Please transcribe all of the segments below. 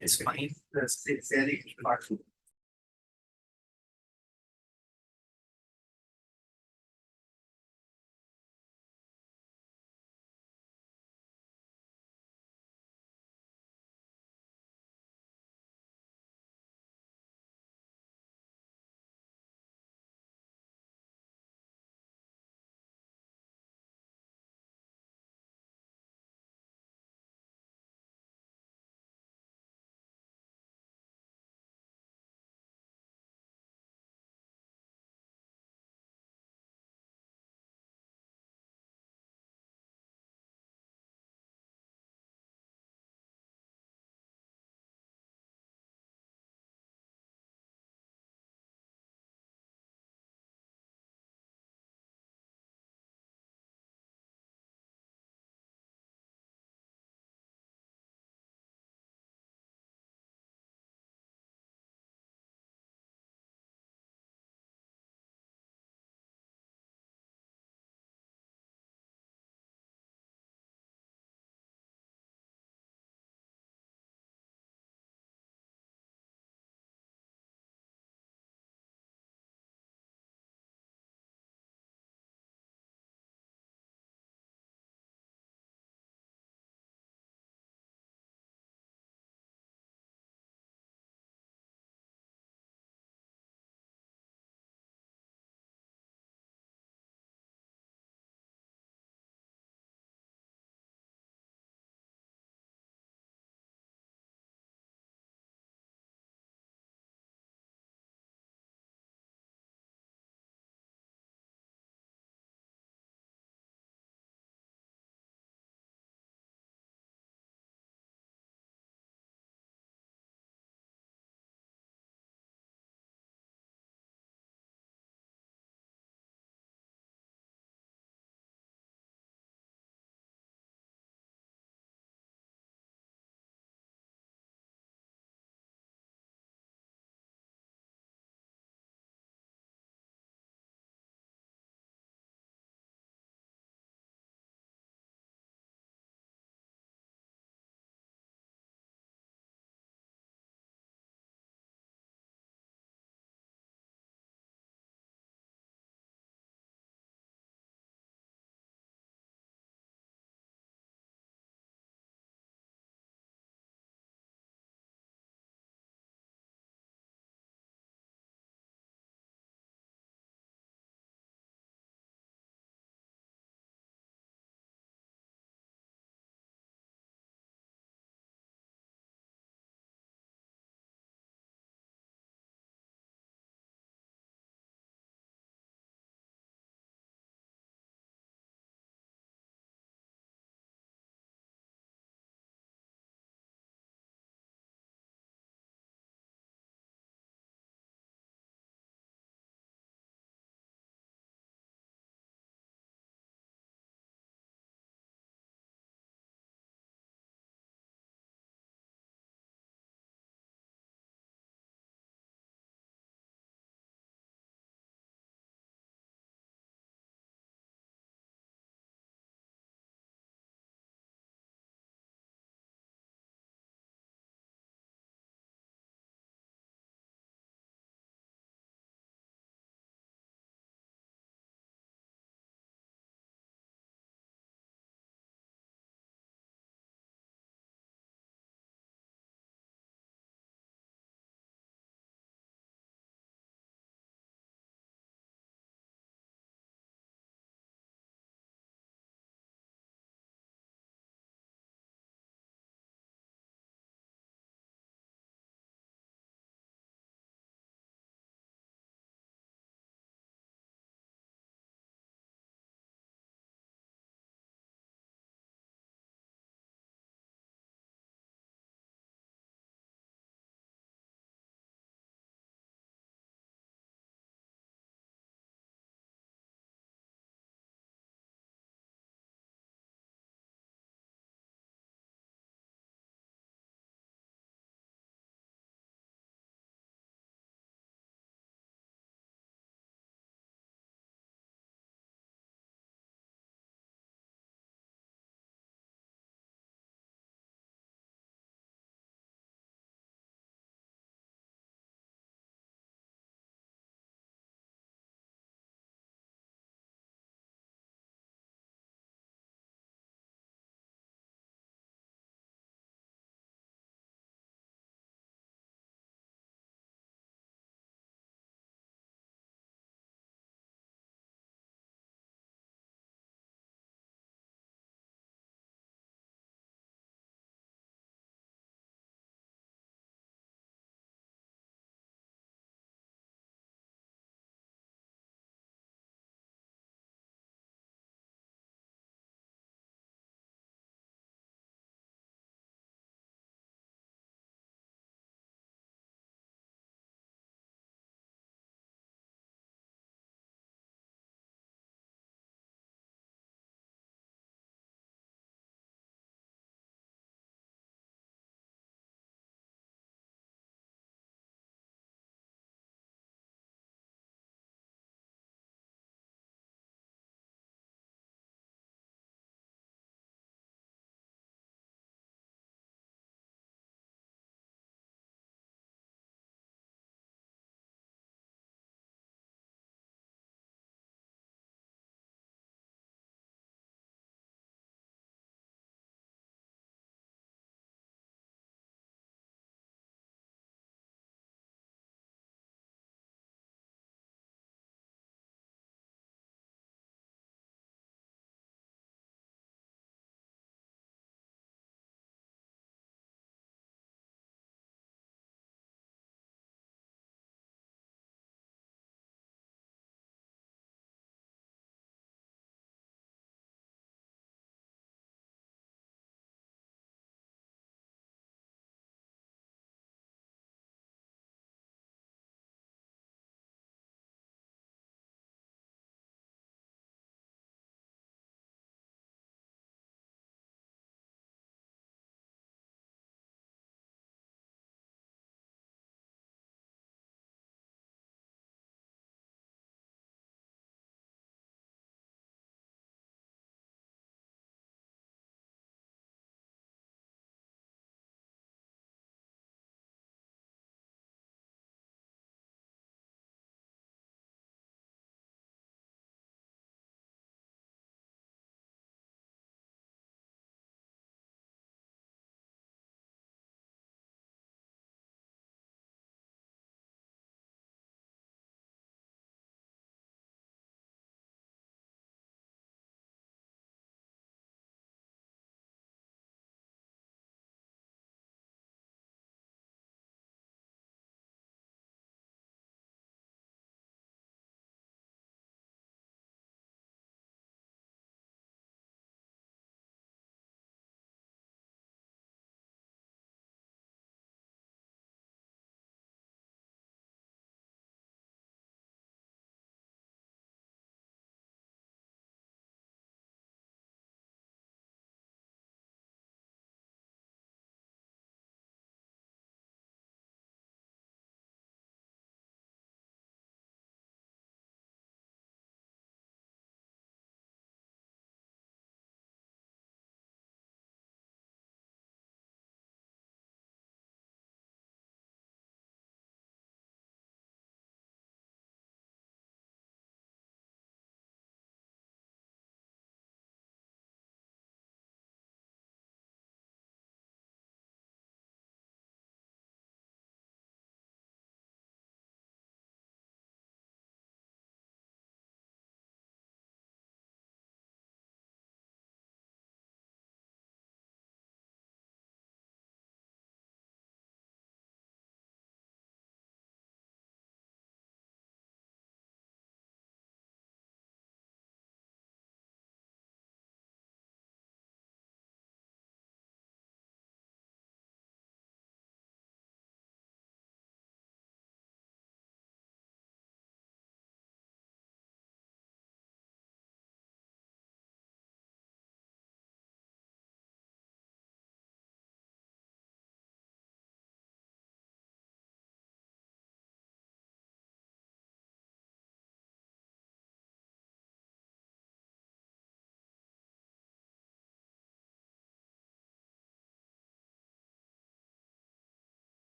It's fine. It's very hard.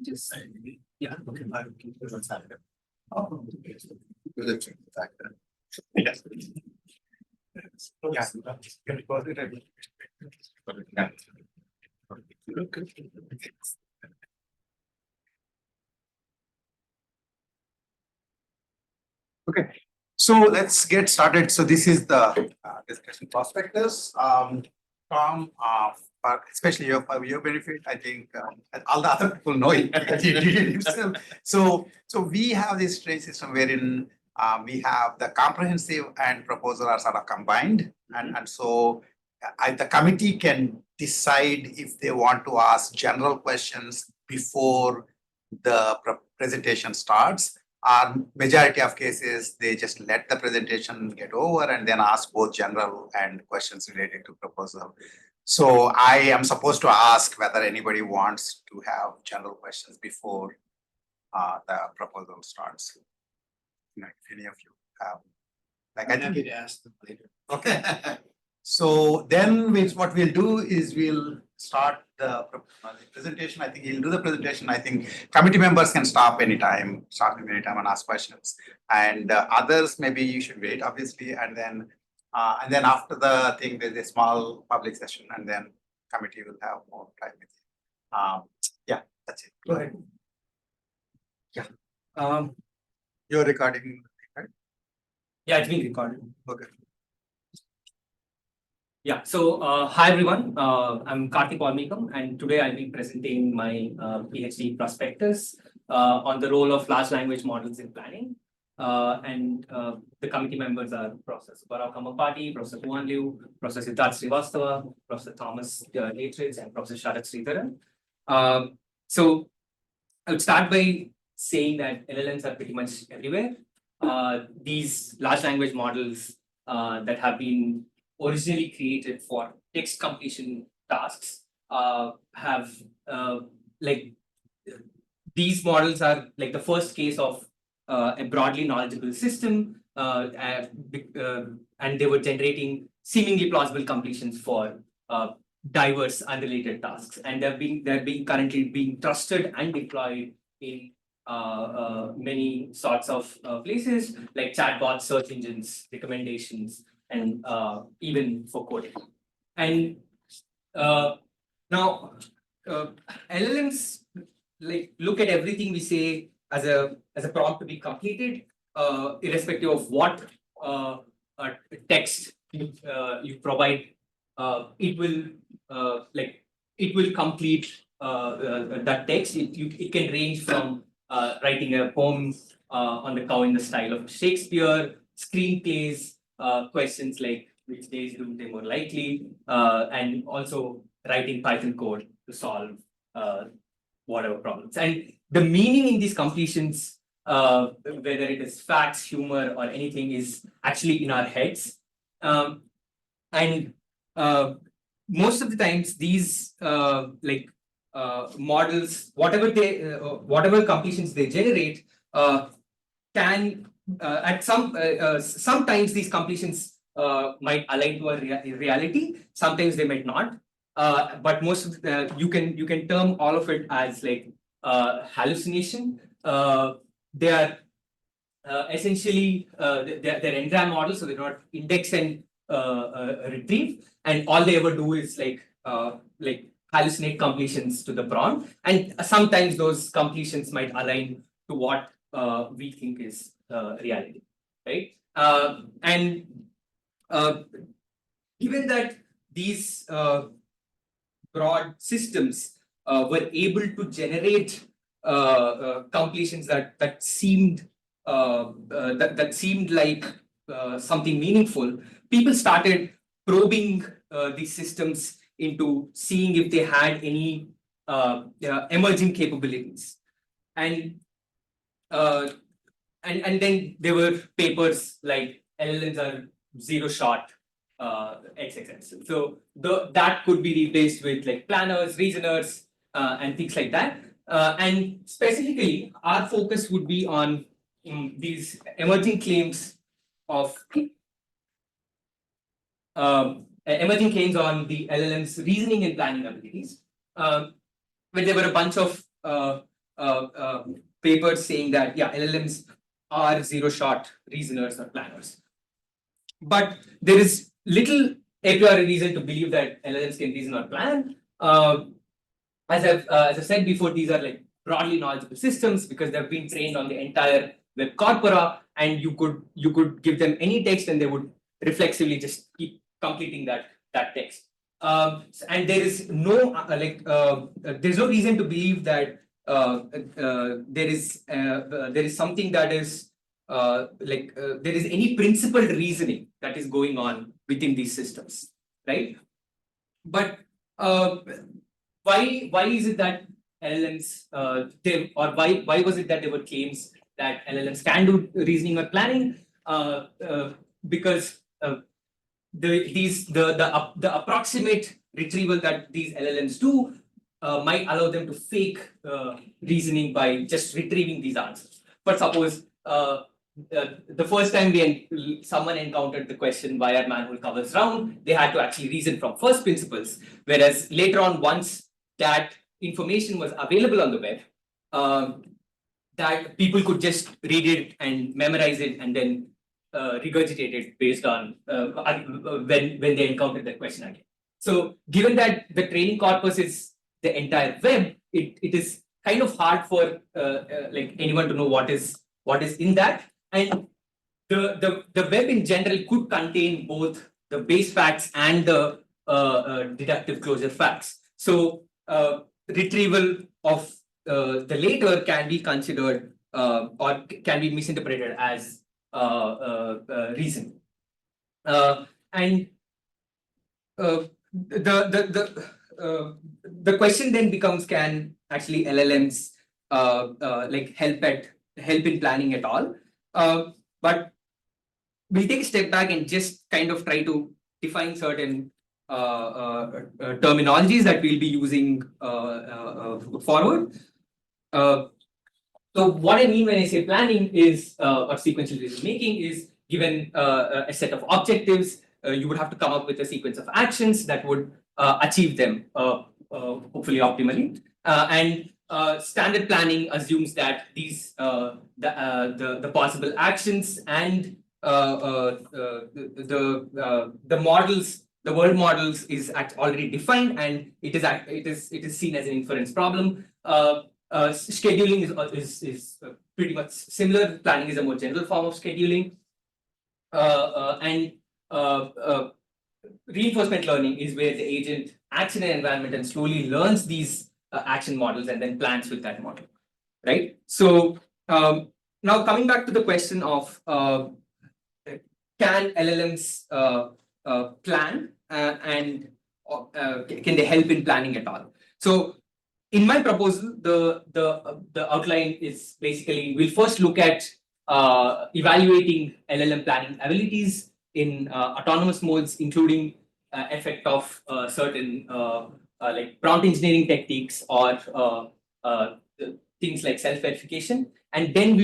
Just yeah. Okay. Oh, Yes. yeah. Yeah. Okay, so let's get started. So this is the discussion prospectus. From especially for your benefit, I think and all the other people know it. He did it himself. So we have this train system wherein we have the comprehensive and proposal are sort of combined, and so the committee can decide if they want to ask general questions before the presentation starts. Majority of cases, they just let the presentation get over and then ask both general and questions related to proposal. So I am supposed to ask whether anybody wants to have general questions before the proposal starts. If any of you have, like I think. To ask them later. Okay. So then what we'll do is we'll start the presentation. I think he'll do the presentation. I think committee members can stop anytime and ask questions. And others, maybe you should wait, obviously. And then after the thing, there's a small public session and then committee will have more time with you. Yeah, that's it. Go ahead. Yeah. You're recording, right? Yeah, it's being recorded. Okay. Yeah, so hi everyone, I'm Karthik Valmeekam, and today I'll be presenting my PhD prospectus on the role of large language models in planning. The committee members are Professor Subbarao Kamapati, Professor Kuan Liu, Professor Siddharth Srivastava, Professor Thomas Dietrich, and Professor Sharat Sridharan. So I would start by saying that LLMs are pretty much everywhere. These large language models that have been originally created for text completion tasks have like these models are like the first case of a broadly knowledgeable system and they were generating seemingly plausible completions for diverse unrelated tasks, and they're being currently being trusted and deployed in many sorts of places like chatbots, search engines, recommendations, and even for coding. And now LLMs like look at everything we say as a prompt to be completed, irrespective of what text you provide. It will complete that text. It can range from writing a poem on the cow in the style of Shakespeare, screenplays, questions like which days do they more likely, and also writing Python code to solve whatever problems. And the meaning in these completions, whether it is facts, humor, or anything, is actually in our heads. And most of the times, these models, whatever completions they generate, can at sometimes these completions might align to a reality. Sometimes they might not. But most of you can term all of it as like hallucination. They are essentially they're engram models, so they're not index and retrieve, and all they ever do is like hallucinate completions to the prompt, and sometimes those completions might align to what we think is reality, right? And given that these broad systems were able to generate completions that seemed that seemed like something meaningful, people started probing these systems into seeing if they had any emerging capabilities, and and then there were papers like LLMs are zero shot XXX. So that could be replaced with like planners, reasoners, and things like that. And specifically, our focus would be on these emerging claims of emerging claims on the LLM's reasoning and planning abilities. But there were a bunch of papers saying that LLMs are zero-shot reasoners or planners. But there is little a priori reason to believe that LLMs can reason or plan. As I said before, these are like broadly knowledgeable systems because they've been trained on the entire web corpora, and you could give them any text and they would reflexively just keep completing that text. And there is no there's no reason to believe that there is something that is there is any principled reasoning that is going on within these systems, right? But why is it that LLMs why was it that there were claims that LLMs can do reasoning or planning? Because the approximate retrieval that these LLMs do might allow them to fake reasoning by just retrieving these answers. But suppose the first time someone encountered the question why are manhole covers round, they had to actually reason from first principles. Whereas later on, once that information was available on the web, that people could just read it and memorize it and then regurgitate it based on when they encountered that question again. So given that the training corpus is the entire web, it is kind of hard for like anyone to know what is in that. And the web in general could contain both the base facts and the deductive closure facts. So retrieval of the later can be considered or can be misinterpreted as reason. And the question then becomes, can actually LLMs like help in planning at all? But we'll take a step back and just kind of try to define certain terminologies that we'll be using forward. So what I mean when I say planning is or sequential decision making is given a set of objectives, you would have to come up with a sequence of actions that would achieve them hopefully optimally. And standard planning assumes that these the possible actions and the models, the world models is already defined, and it is seen as an inference problem. Scheduling is pretty much similar. Planning is a more general form of scheduling, and reinforcement learning is where the agent acts in an environment and slowly learns these action models and then plans with that model, right? So now coming back to the question of can LLMs plan and can they help in planning at all? So in my proposal, the outline is basically we'll first look at evaluating LLM planning abilities in autonomous modes, including effect of certain like prompt engineering techniques or things like self-verification. And then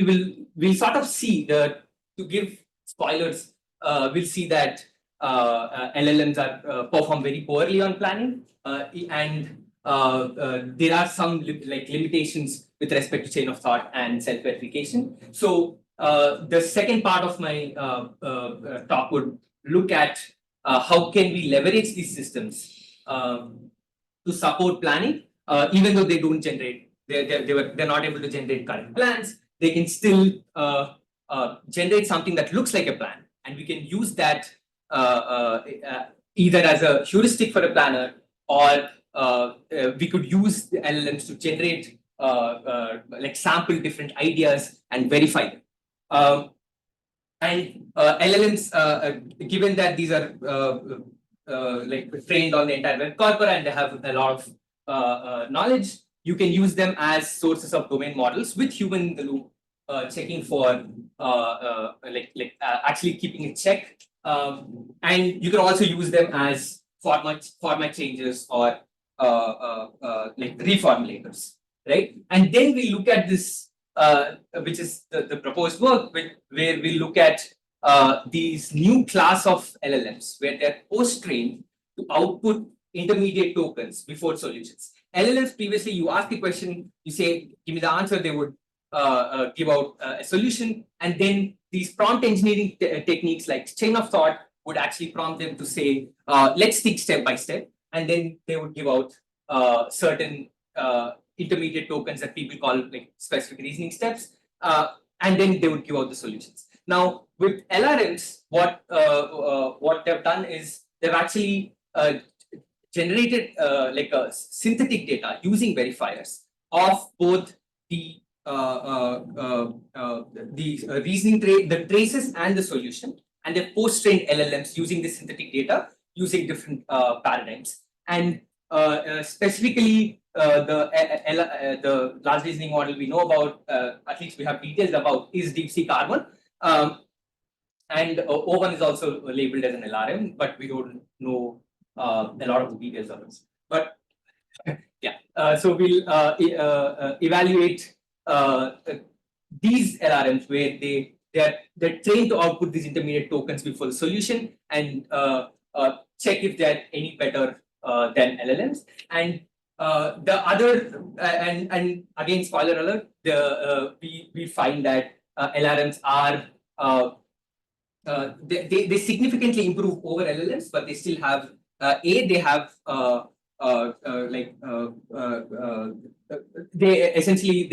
we'll sort of see to give spoilers, we'll see that LLMs are perform very poorly on planning, and there are some limitations with respect to chain of thought and self-verification. So the second part of my talk would look at how can we leverage these systems to support planning, even though they don't generate, they're not able to generate current plans. They can still generate something that looks like a plan, and we can use that either as a heuristic for a planner, or we could use the LLMs to generate like sample different ideas and verify them. And LLMs, given that these are like trained on the entire web corpora and they have a lot of knowledge, you can use them as sources of domain models with human in the loop, checking for actually keeping a check. And you can also use them as format changes or like reformulators, right? And then we look at this, which is the proposed work, where we look at these new class of LLMs, where they're post-trained to output intermediate tokens before solutions. LLMs previously, you ask a question, you say, give me the answer, they would give out a solution. And then these prompt engineering techniques like chain of thought would actually prompt them to say, let's think step by step. And then they would give out certain intermediate tokens that people call like specific reasoning steps. And then they would give out the solutions. Now, with LRMs, what they've done is they've actually generated like a synthetic data using verifiers of both the reasoning the traces and the solution, and they post-trained LLMs using the synthetic data using different paradigms. And specifically, the large reasoning model we know about, at least we have details about, is DeepSeek R1. And O1 is also labeled as an LRM, but we don't know a lot of the details of this. But yeah, so we'll evaluate these LRMs where they're trained to output these intermediate tokens before the solution, and check if they're any better than LLMs. And the other and again, spoiler alert, we find that LRMs are they significantly improve over LLMs, but they still have they have they essentially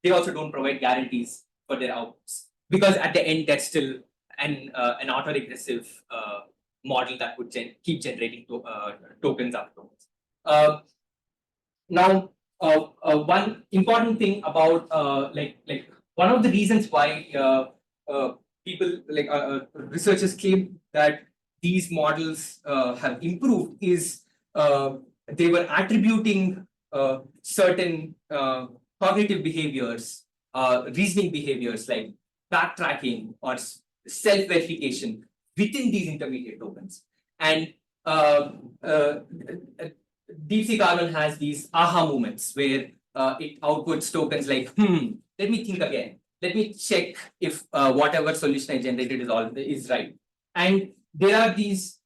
they also don't provide guarantees for their outputs, because at the end that's still an autoregressive model that would keep generating tokens afterwards. Now, one important thing about like one of the reasons why people like researchers claim that these models have improved is they were attributing certain cognitive behaviors, reasoning behaviors like backtracking or self-verification within these intermediate tokens. And DeepSeek R1 has these aha moments where it outputs tokens like, let me think again. Let me check if whatever solution I generated is right. And there are these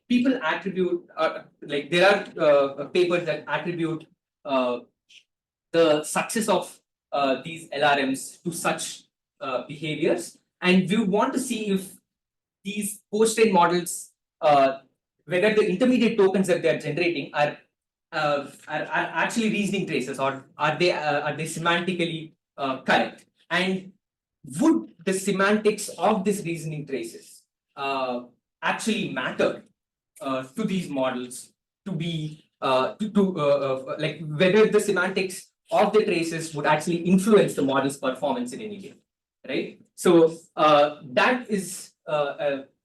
people attribute like there are papers that attribute the success of these LRMs to such behaviors, and we want to see if these post-trained models, whether the intermediate tokens that they are generating are actually reasoning traces, or are they semantically correct? And would the semantics of these reasoning traces actually matter to these models to be like whether the semantics of the traces would actually influence the model's performance in any way, right? So that is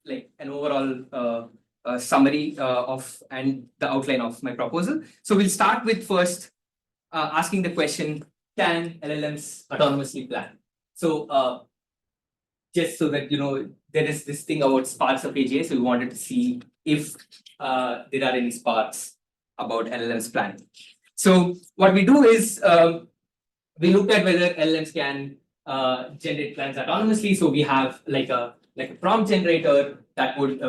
like an overall summary of and the outline of my proposal. So we'll start with first asking the question: can LLMs autonomously plan? So just so that you know, there is this thing about sparks of AGI. So we wanted to see if there are any sparks about LLMs planning. So what we do is we looked at whether LLMs can generate plans autonomously. So we have like a prompt generator that would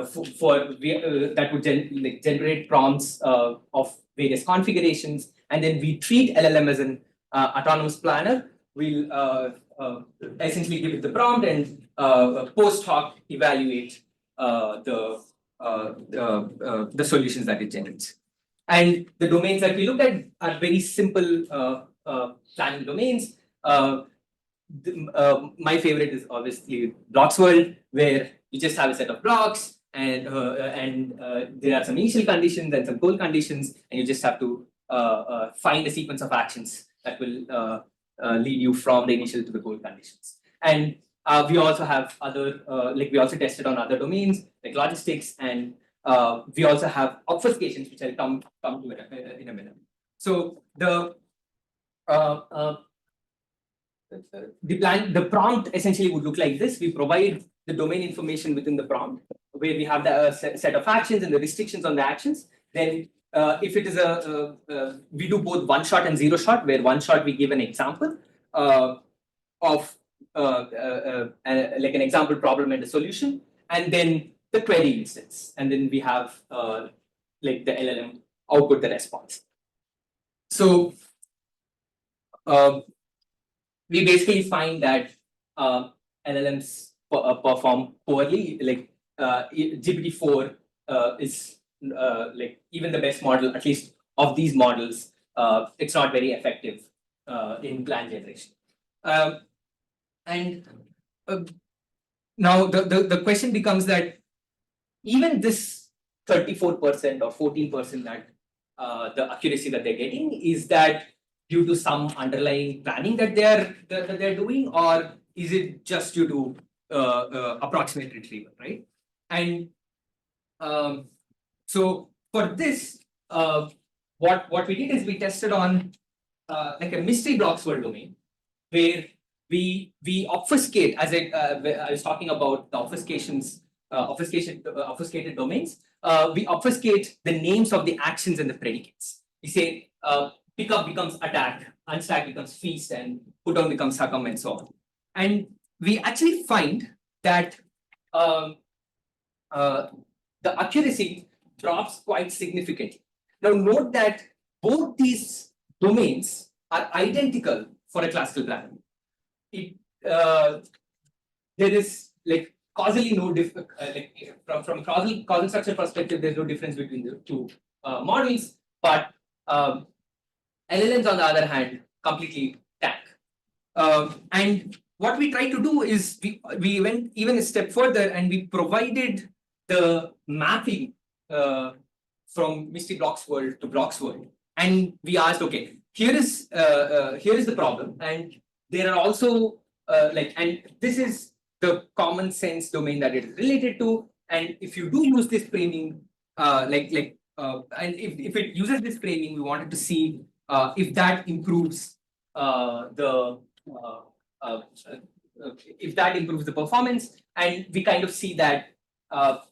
generate prompts of various configurations, and then we treat LLM as an autonomous planner. We'll essentially give it the prompt and post hoc evaluate the solutions that it generates. And the domains that we looked at are very simple planning domains. My favorite is obviously blocks world, where you just have a set of blocks, and there are some initial conditions and some goal conditions, and you just have to find a sequence of actions that will lead you from the initial to the goal conditions. And we also have other we also tested on other domains like logistics, and we also have obfuscations, which I'll come to in a minute. So the prompt essentially would look like this. We provide the domain information within the prompt, where we have the set of actions and the restrictions on the actions. Then if it is we do both one shot and zero shot, where one shot we give an example of like an example problem and a solution, and then the query instance, and then we have like the LLM output the response. So we basically find that LLMs perform poorly. Like GPT-4 is like even the best model, at least of these models, it's not very effective in plan generation. And now the question becomes that even this 34% or 14% that the accuracy that they're getting, is that due to some underlying planning that they're doing, or is it just due to approximate retrieval, right? And so for this, what we did is we tested on like a mystery blocks world domain, where we obfuscate, as I was talking about the obfuscated domains. We obfuscate the names of the actions and the predicates. We say pickup becomes attack, unstack becomes feast, and put down becomes succumb, and so on. And we actually find that the accuracy drops quite significantly. Now note that both these domains are identical for a classical planner. There is like causally no difference, like from causal structure perspective, there's no difference between the two models, but LLMs on the other hand completely tank. And what we tried to do is we went even a step further, and we provided the mapping from Misty Blocks world to Blocks world, and we asked, okay, here is the problem, and there are also and this is the common sense domain that it is related to, and if you do use this framing, and if it uses this framing, we wanted to see if that improves if that improves the performance, and we kind of see that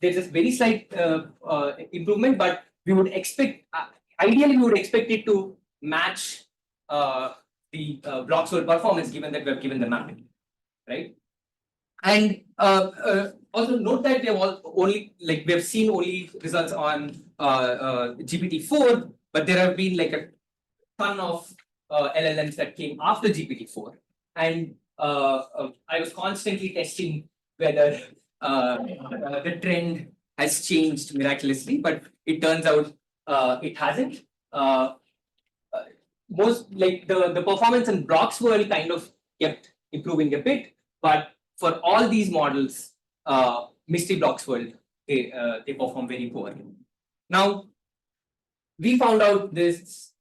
there's a very slight improvement, but we would expect, ideally, we would expect it to match the blocks world performance, given that we have given the mapping, right? And also note that we have we have seen only results on GPT-4, but there have been like a ton of LLMs that came after GPT-4, and I was constantly testing whether the trend has changed miraculously, but it turns out it hasn't. Most like the performance in Brock's world kind of kept improving a bit, but for all these models, Misty Blocks world, they perform very poorly. Now, we found out this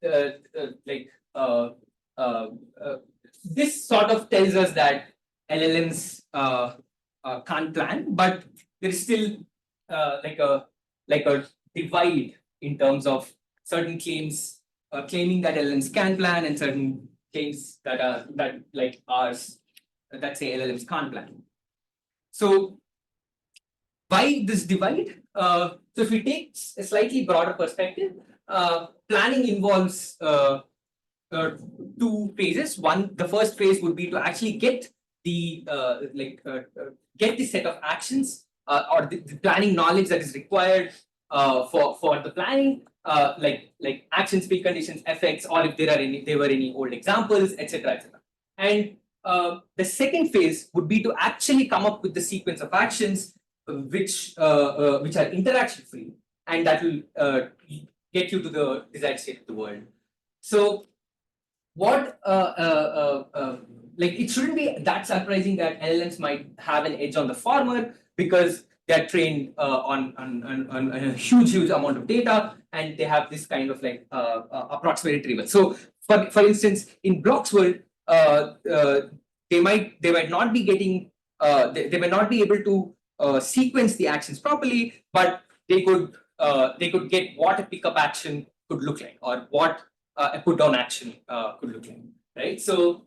this sort of tells us that LLMs can't plan, but there is still like a divide in terms of certain claims claiming that LLMs can plan, and certain claims that ours that say LLMs can't plan. So why this divide? So if we take a slightly broader perspective, planning involves two phases. One, the first phase would be to actually get the get the set of actions or the planning knowledge that is required for the planning, like actions, preconditions, effects, or if there were any old examples, etc., etc. And the second phase would be to actually come up with the sequence of actions which are interaction free, and that will get you to the desired state of the world. So what it shouldn't be that surprising that LLMs might have an edge on the former, because they're trained on a huge amount of data, and they have this kind of approximate retrieval. So for instance, in Block's world, they might not be getting they might not be able to sequence the actions properly, but they could get what a pickup action could look like, or what a put down action could look like, right? So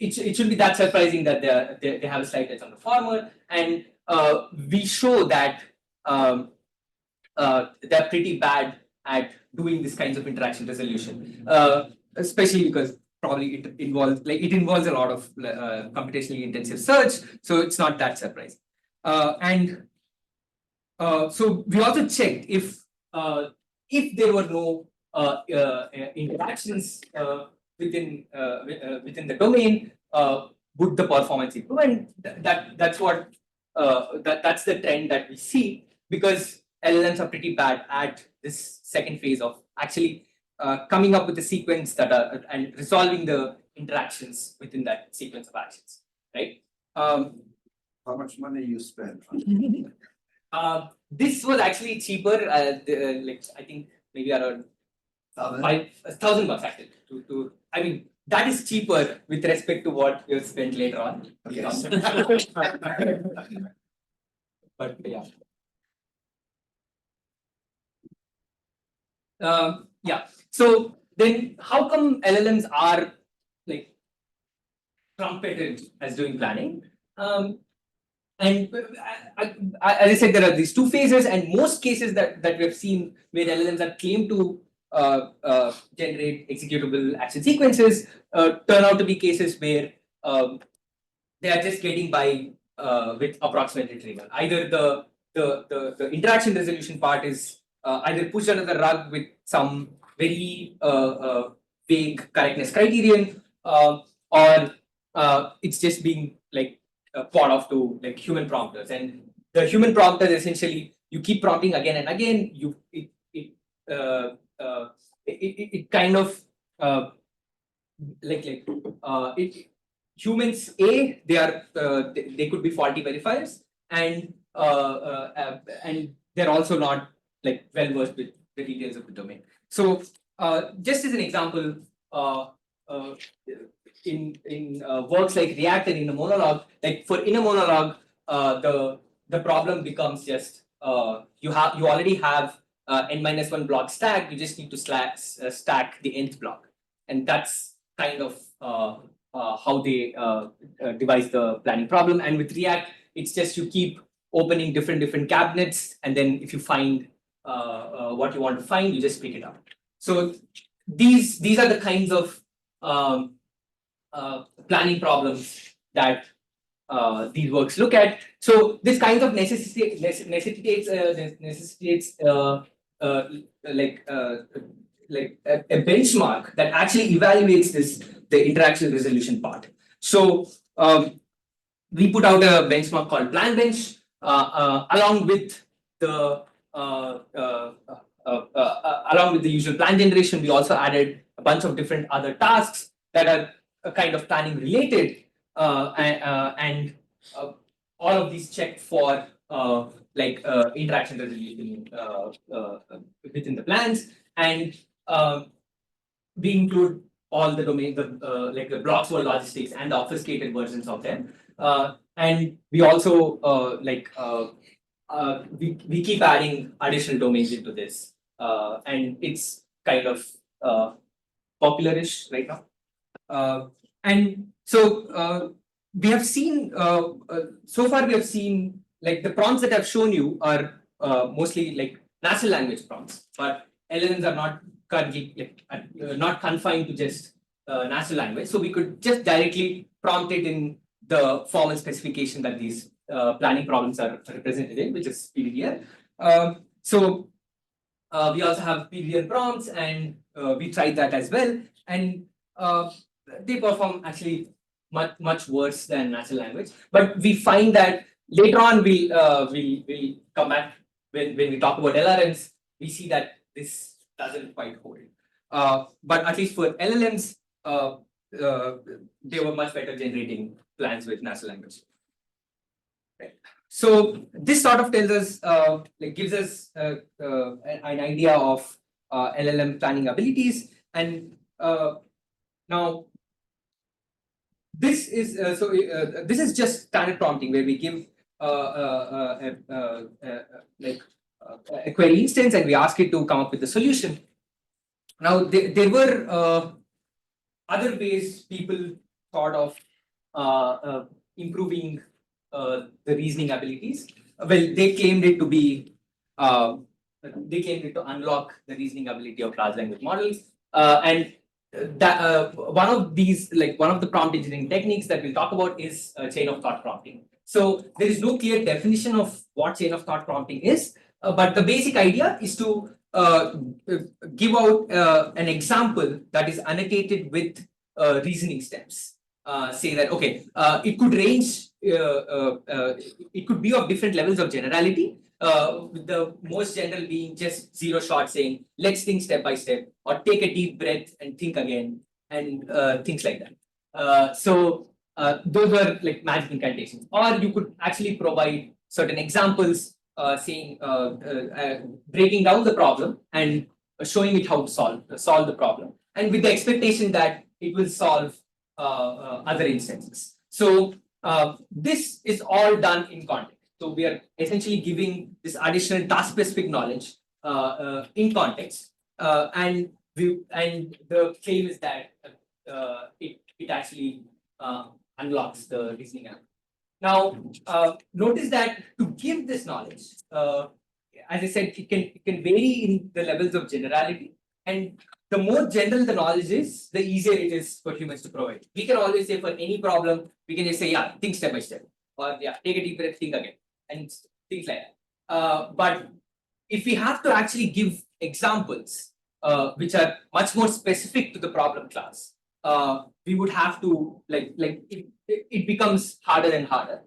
it shouldn't be that surprising that they have a slight edge on the former, and we show that they're pretty bad at doing this kinds of interaction resolution, especially because probably it involves a lot of computationally intensive search, so it's not that surprising. So we also checked if if there were no interactions within the domain, would the performance improve? And that's the trend that we see, because LLMs are pretty bad at this second phase of actually coming up with a sequence that are and resolving the interactions within that sequence of actions, right? How much money you spend? This was actually cheaper. Like I think maybe around $1,000 actually. I mean, that is cheaper with respect to what you spent later on. Yes. But yeah. Yeah. So then, how come LLMs are like trumpeted as doing planning? And as I said, there are these two phases, and most cases that we have seen where LLMs are claimed to generate executable action sequences turn out to be cases where they are just getting by with approximate retrieval. Either the interaction resolution part is either pushed under the rug with some very vague correctness criterion, or it's just being like part off to like human prompters. And the human prompters, essentially, you keep prompting again and again. Uh, it kind of humans they could be faulty verifiers, and they're also not like well versed with the details of the domain. So just as an example, uh, in works like React and in a monologue, like for in a monologue, the problem becomes just you already have n-1 block stack. You just need to stack the nth block, and that's kind of how they devise the planning problem. And with React, it's just you keep opening different cabinets, and then if you find what you want to find, you just pick it up. So these are the kinds of planning problems that these works look at. So this kind of necessitates like a benchmark that actually evaluates the interaction resolution part. So we put out a benchmark called Plan Bench along with the along with the usual plan generation. We also added a bunch of different other tasks that are kind of planning related, and all of these check for interaction resolution within the plans, and we include all the domain, like the blocks for logistics and the obfuscated versions of them, and we also we keep adding additional domains into this, and it's kind of popularish right now. And so we have seen so far we have seen like the prompts that I've shown you are mostly like natural language prompts, but LLMs are not currently not confined to just natural language. So we could just directly prompt it in the formal specification that these planning problems are represented in, which is PDDL. So we also have PDDL prompts, and we tried that as well, and they perform actually much worse than natural language. But we find that later on we'll come back when we talk about LRMs, we see that this doesn't quite hold. But at least for LLMs, they were much better generating plans with natural language. Right. So this sort of tells us, gives us an idea of LLM planning abilities. And now this is this is just standard prompting, where we give a query instance and we ask it to come up with the solution. Now there were other ways people thought of improving the reasoning abilities. Well, they claimed it to be they claimed it to unlock the reasoning ability of large language models, and that one of these, like one of the prompt engineering techniques that we'll talk about, is chain of thought prompting. So there is no clear definition of what chain of thought prompting is, but the basic idea is to uh, give out an example that is annotated with reasoning steps. Say that okay, it could range. It could be of different levels of generality. With the most general being just zero shot saying, let's think step by step, or take a deep breath and think again, and things like that. Those were like magic incantations, or you could actually provide certain examples, saying breaking down the problem and showing it how to solve the problem, and with the expectation that it will solve other instances. So this is all done in context. So we are essentially giving this additional task-specific knowledge in context, and the claim is that it actually unlocks the reasoning app. Now, notice that to give this knowledge, as I said, it can vary in the levels of generality, and the more general the knowledge is, the easier it is for humans to provide. We can always say for any problem, we can just say, yeah, think step by step, or yeah, take a deep breath, think again, and things like that. But if we have to actually give examples which are much more specific to the problem class, we would have to it becomes harder and harder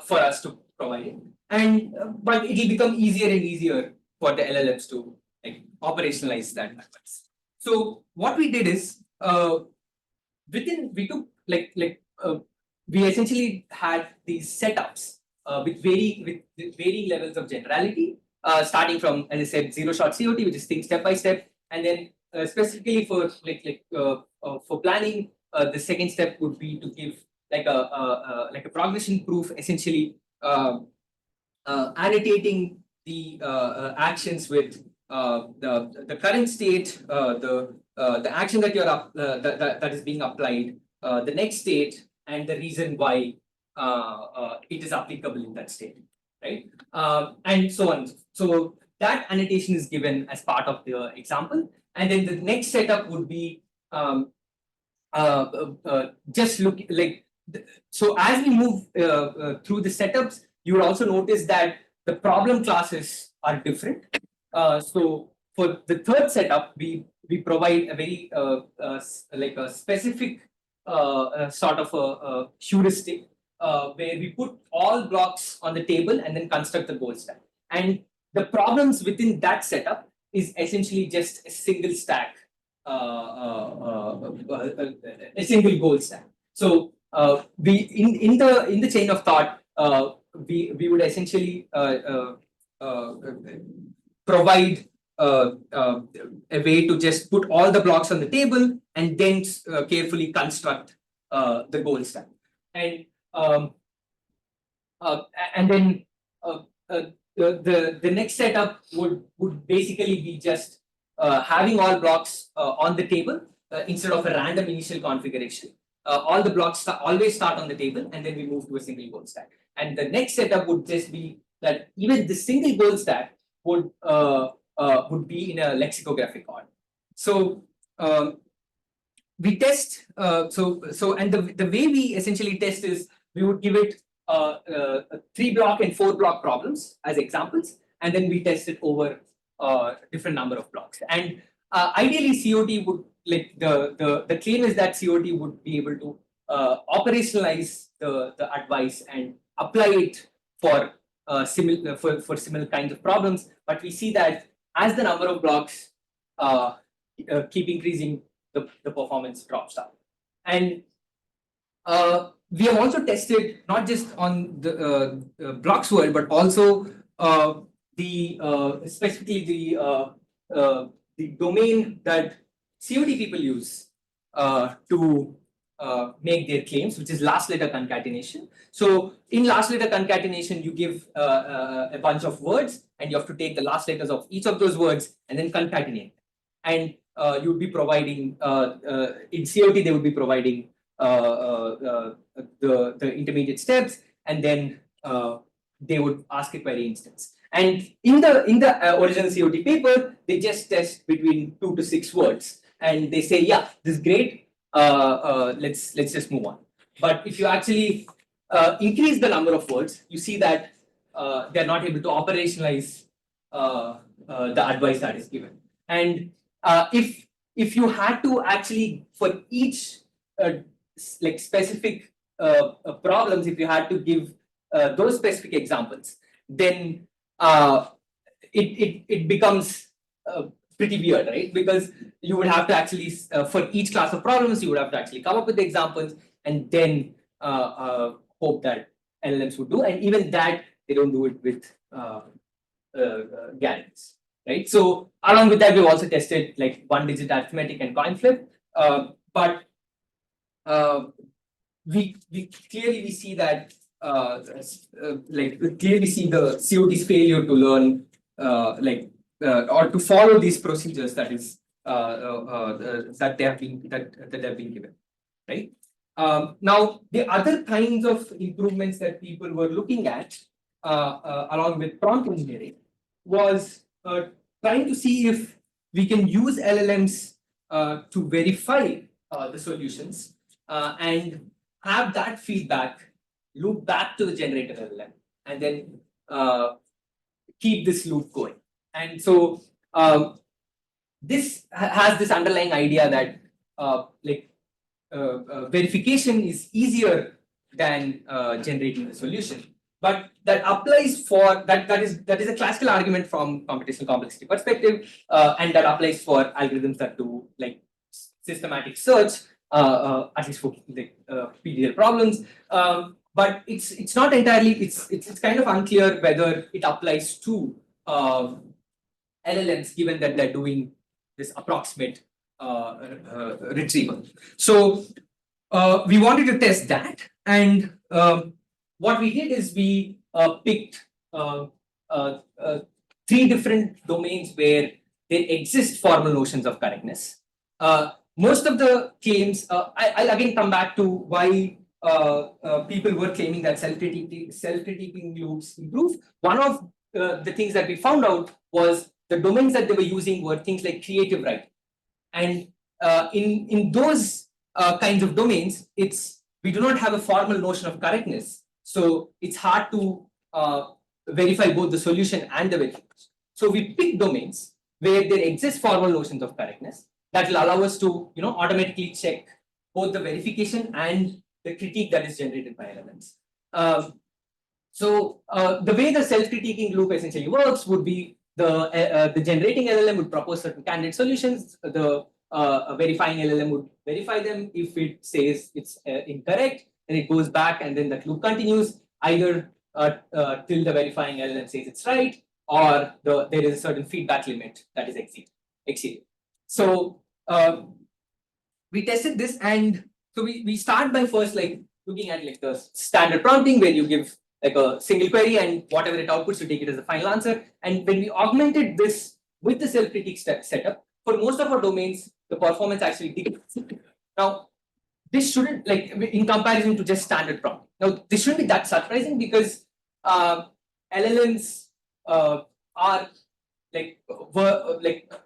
for us to provide it, and but it will become easier and easier for the LLMs to like operationalize that methods. So what we did is we took we essentially had these setups with varying levels of generality, starting from, as I said, zero shot COT, which is think step by step, and then specifically for for planning, the second step would be to give like a progression proof, essentially annotating the actions with the current state, the action that you're that is being applied, the next state, and the reason why it is applicable in that state, right? And so on. So that annotation is given as part of the example, and then the next setup would be just look like. So as we move through the setups, you will also notice that the problem classes are different. So for the third setup, we provide a very like a specific sort of a heuristic where we put all blocks on the table and then construct the goal stack. And the problems within that setup is essentially just a single stack, a single goal stack. So we in the chain of thought, we would essentially provide a way to just put all the blocks on the table and then carefully construct the goal stack. And and then the next setup would basically be just having all blocks on the table instead of a random initial configuration. All the blocks always start on the table, and then we move to a single goal stack. And the next setup would just be that even the single goal stack would be in a lexicographic order. So we test. And the way we essentially test is we would give it 3 block and 4 block problems as examples, and then we test it over different number of blocks. And ideally, COT would like the claim is that COT would be able to operationalize the advice and apply it for similar kinds of problems. But we see that as the number of blocks keep increasing, the performance drops down. And we have also tested not just on the blocks world, but also specifically the domain that COT people use to make their claims, which is last letter concatenation. So in last letter concatenation, you give a bunch of words, and you have to take the last letters of each of those words and then concatenate. And you would be providing in COT they would be providing the intermediate steps, and then they would ask a query instance. And in the original COT paper, they just test between 2 to 6 words, and they say, yeah, this is great. Let's just move on. But if you actually increase the number of words, you see that they're not able to operationalize the advice that is given. And if you had to actually for each like specific problems, if you had to give those specific examples, then it becomes pretty weird, right? Because you would have to actually for each class of problems, you would have to actually come up with the examples and then hope that LLMs would do, and even that they don't do it with guarantees, right? So along with that, we've also tested like one-digit arithmetic and coin flip, but we clearly see that like we clearly see the COT's failure to learn or to follow these procedures that is that they have been given, right? Now the other kinds of improvements that people were looking at along with prompt engineering was trying to see if we can use LLMs to verify the solutions and have that feedback loop back to the generator LLM and then keep this loop going. And so this has this underlying idea that verification is easier than generating the solution. But that applies for that is a classical argument from computational complexity perspective, and that applies for algorithms that do like systematic search, at least for like PDL problems. But it's not entirely it's kind of unclear whether it applies to LLMs, given that they're doing this approximate retrieval. So we wanted to test that, and what we did is we picked 3 different domains where there exist formal notions of correctness. Most of the claims, I'll again come back to why people were claiming that self-critiquing loops improve. One of the things that we found out was the domains that they were using were things like creative writing. And in those kinds of domains, we do not have a formal notion of correctness. So it's hard to verify both the solution and the verification. So we pick domains where there exist formal notions of correctness that will allow us to automatically check both the verification and the critique that is generated by LLMs. So the way the self-critiquing loop essentially works would be the generating LLM would propose certain candidate solutions. The verifying LLM would verify them. If it says it's incorrect, then it goes back, and then the loop continues either till the verifying LLM says it's right, or there is a certain feedback limit that is exceeded. So we tested this, and so we start by first like looking at like the standard prompting where you give like a single query and whatever it outputs, you take it as the final answer. And when we augmented this with the self-critique setup, for most of our domains, the performance actually decreases. Now, this shouldn't, like in comparison to just standard prompting. Now, this shouldn't be that surprising because LLMs are like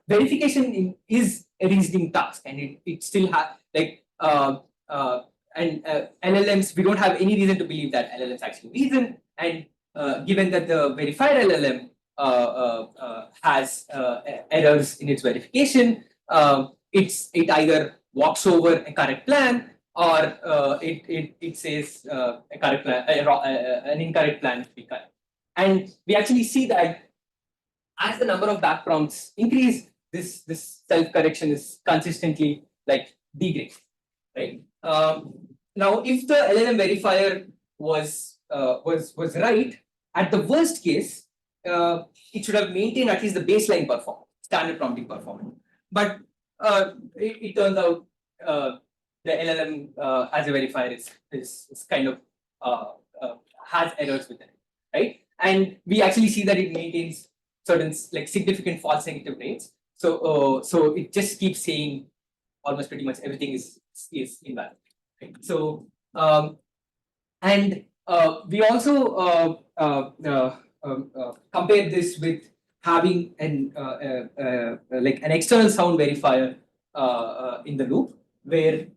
verification is a reasoning task, and it still has like LLMs, we don't have any reason to believe that LLMs actually reason. And given that the verified LLM has errors in its verification, it either walks over a correct plan, or it says a correct plan, an incorrect plan to be correct. And we actually see that as the number of back prompts increase, this self-correction is consistently like degrading, right? Now, if the LLM verifier was right, at the worst case, it should have maintained at least the baseline performance, standard prompting performance. But it turns out the LLM as a verifier is kind of has errors with it, right? And we actually see that it maintains certain like significant false negative rates. So so it just keeps saying almost pretty much everything is invalid. Right? So and we also compare this with having like an external sound verifier in the loop, where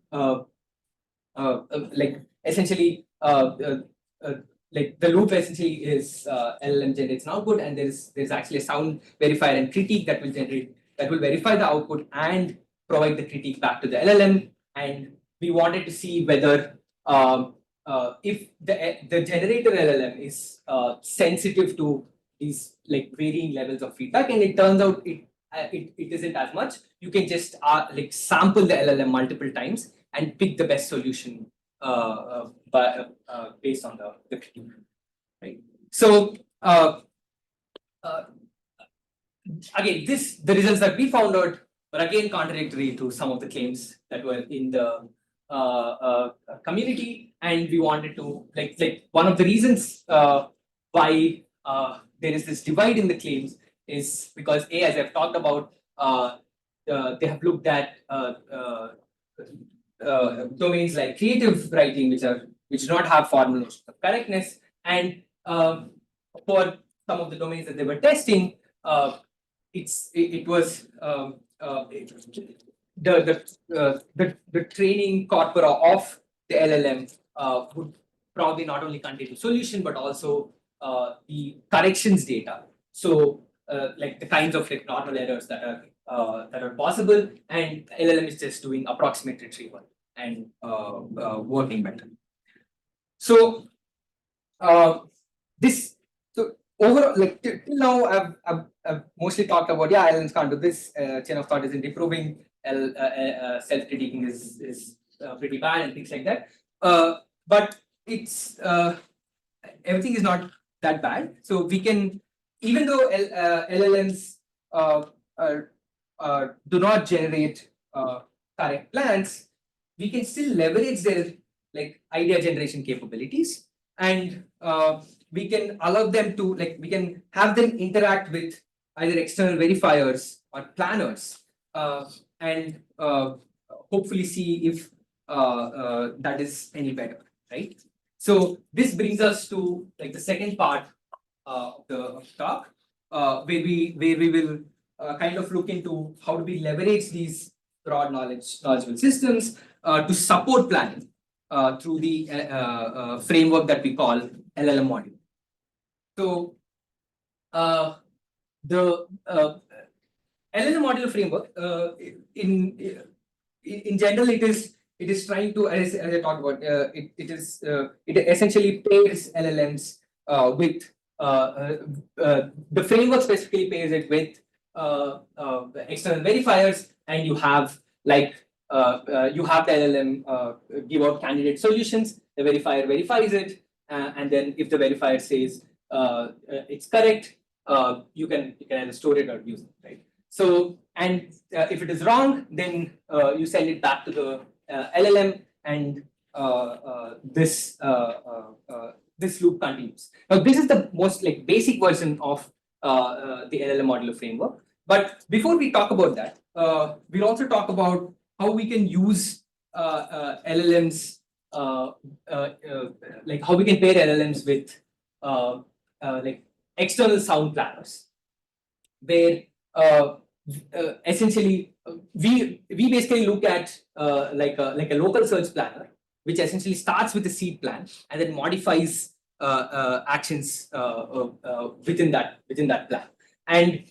like essentially like the loop essentially is LLM generates an output, and there's actually a sound verifier and critique that will verify the output and provide the critique back to the LLM. And we wanted to see whether if the generator LLM is sensitive to these like varying levels of feedback, and it turns out it isn't as much. You can just like sample the LLM multiple times and pick the best solution based on the critique, right? So again, the results that we found out were again contradictory to some of the claims that were in the community, and we wanted to like one of the reasons why there is this divide in the claims is because as I've talked about, they have looked at domains like creative writing, which do not have formal notions of correctness, and for some of the domains that they were testing, it was the training corpora of the LLM would probably not only contain the solution but also the corrections data. So like the kinds of like normal errors that are possible, and LLM is just doing approximate retrieval and working better. So this so overall, like till now, I've mostly talked about LLMs can't do this. Chain of thought isn't improving. Self-critiquing is pretty bad and things like that. But it's everything is not that bad. So we can, even though LLMs do not generate correct plans, we can still leverage their like idea generation capabilities, and we can allow them to we can have them interact with either external verifiers or planners, and hopefully see if that is any better, right? So this brings us to like the second part of the talk, where we will kind of look into how do we leverage these broad knowledgeable systems to support planning through the framework that we call LLM module. So the LLM module framework, in general, it is trying to, as I talked about, it essentially pairs LLMs with the framework specifically pairs it with external verifiers, and you have you have the LLM give out candidate solutions. The verifier verifies it, and then if the verifier says it's correct, you can either store it or use it, right? So, and if it is wrong, then you send it back to the LLM, and this loop continues. Now, this is the most like basic version of the LLM modular framework. But before we talk about that, we'll also talk about how we can use LLMs, like how we can pair LLMs with like external sound planners, where essentially we basically look at like a local search planner, which essentially starts with a seed plan and then modifies actions within that plan. And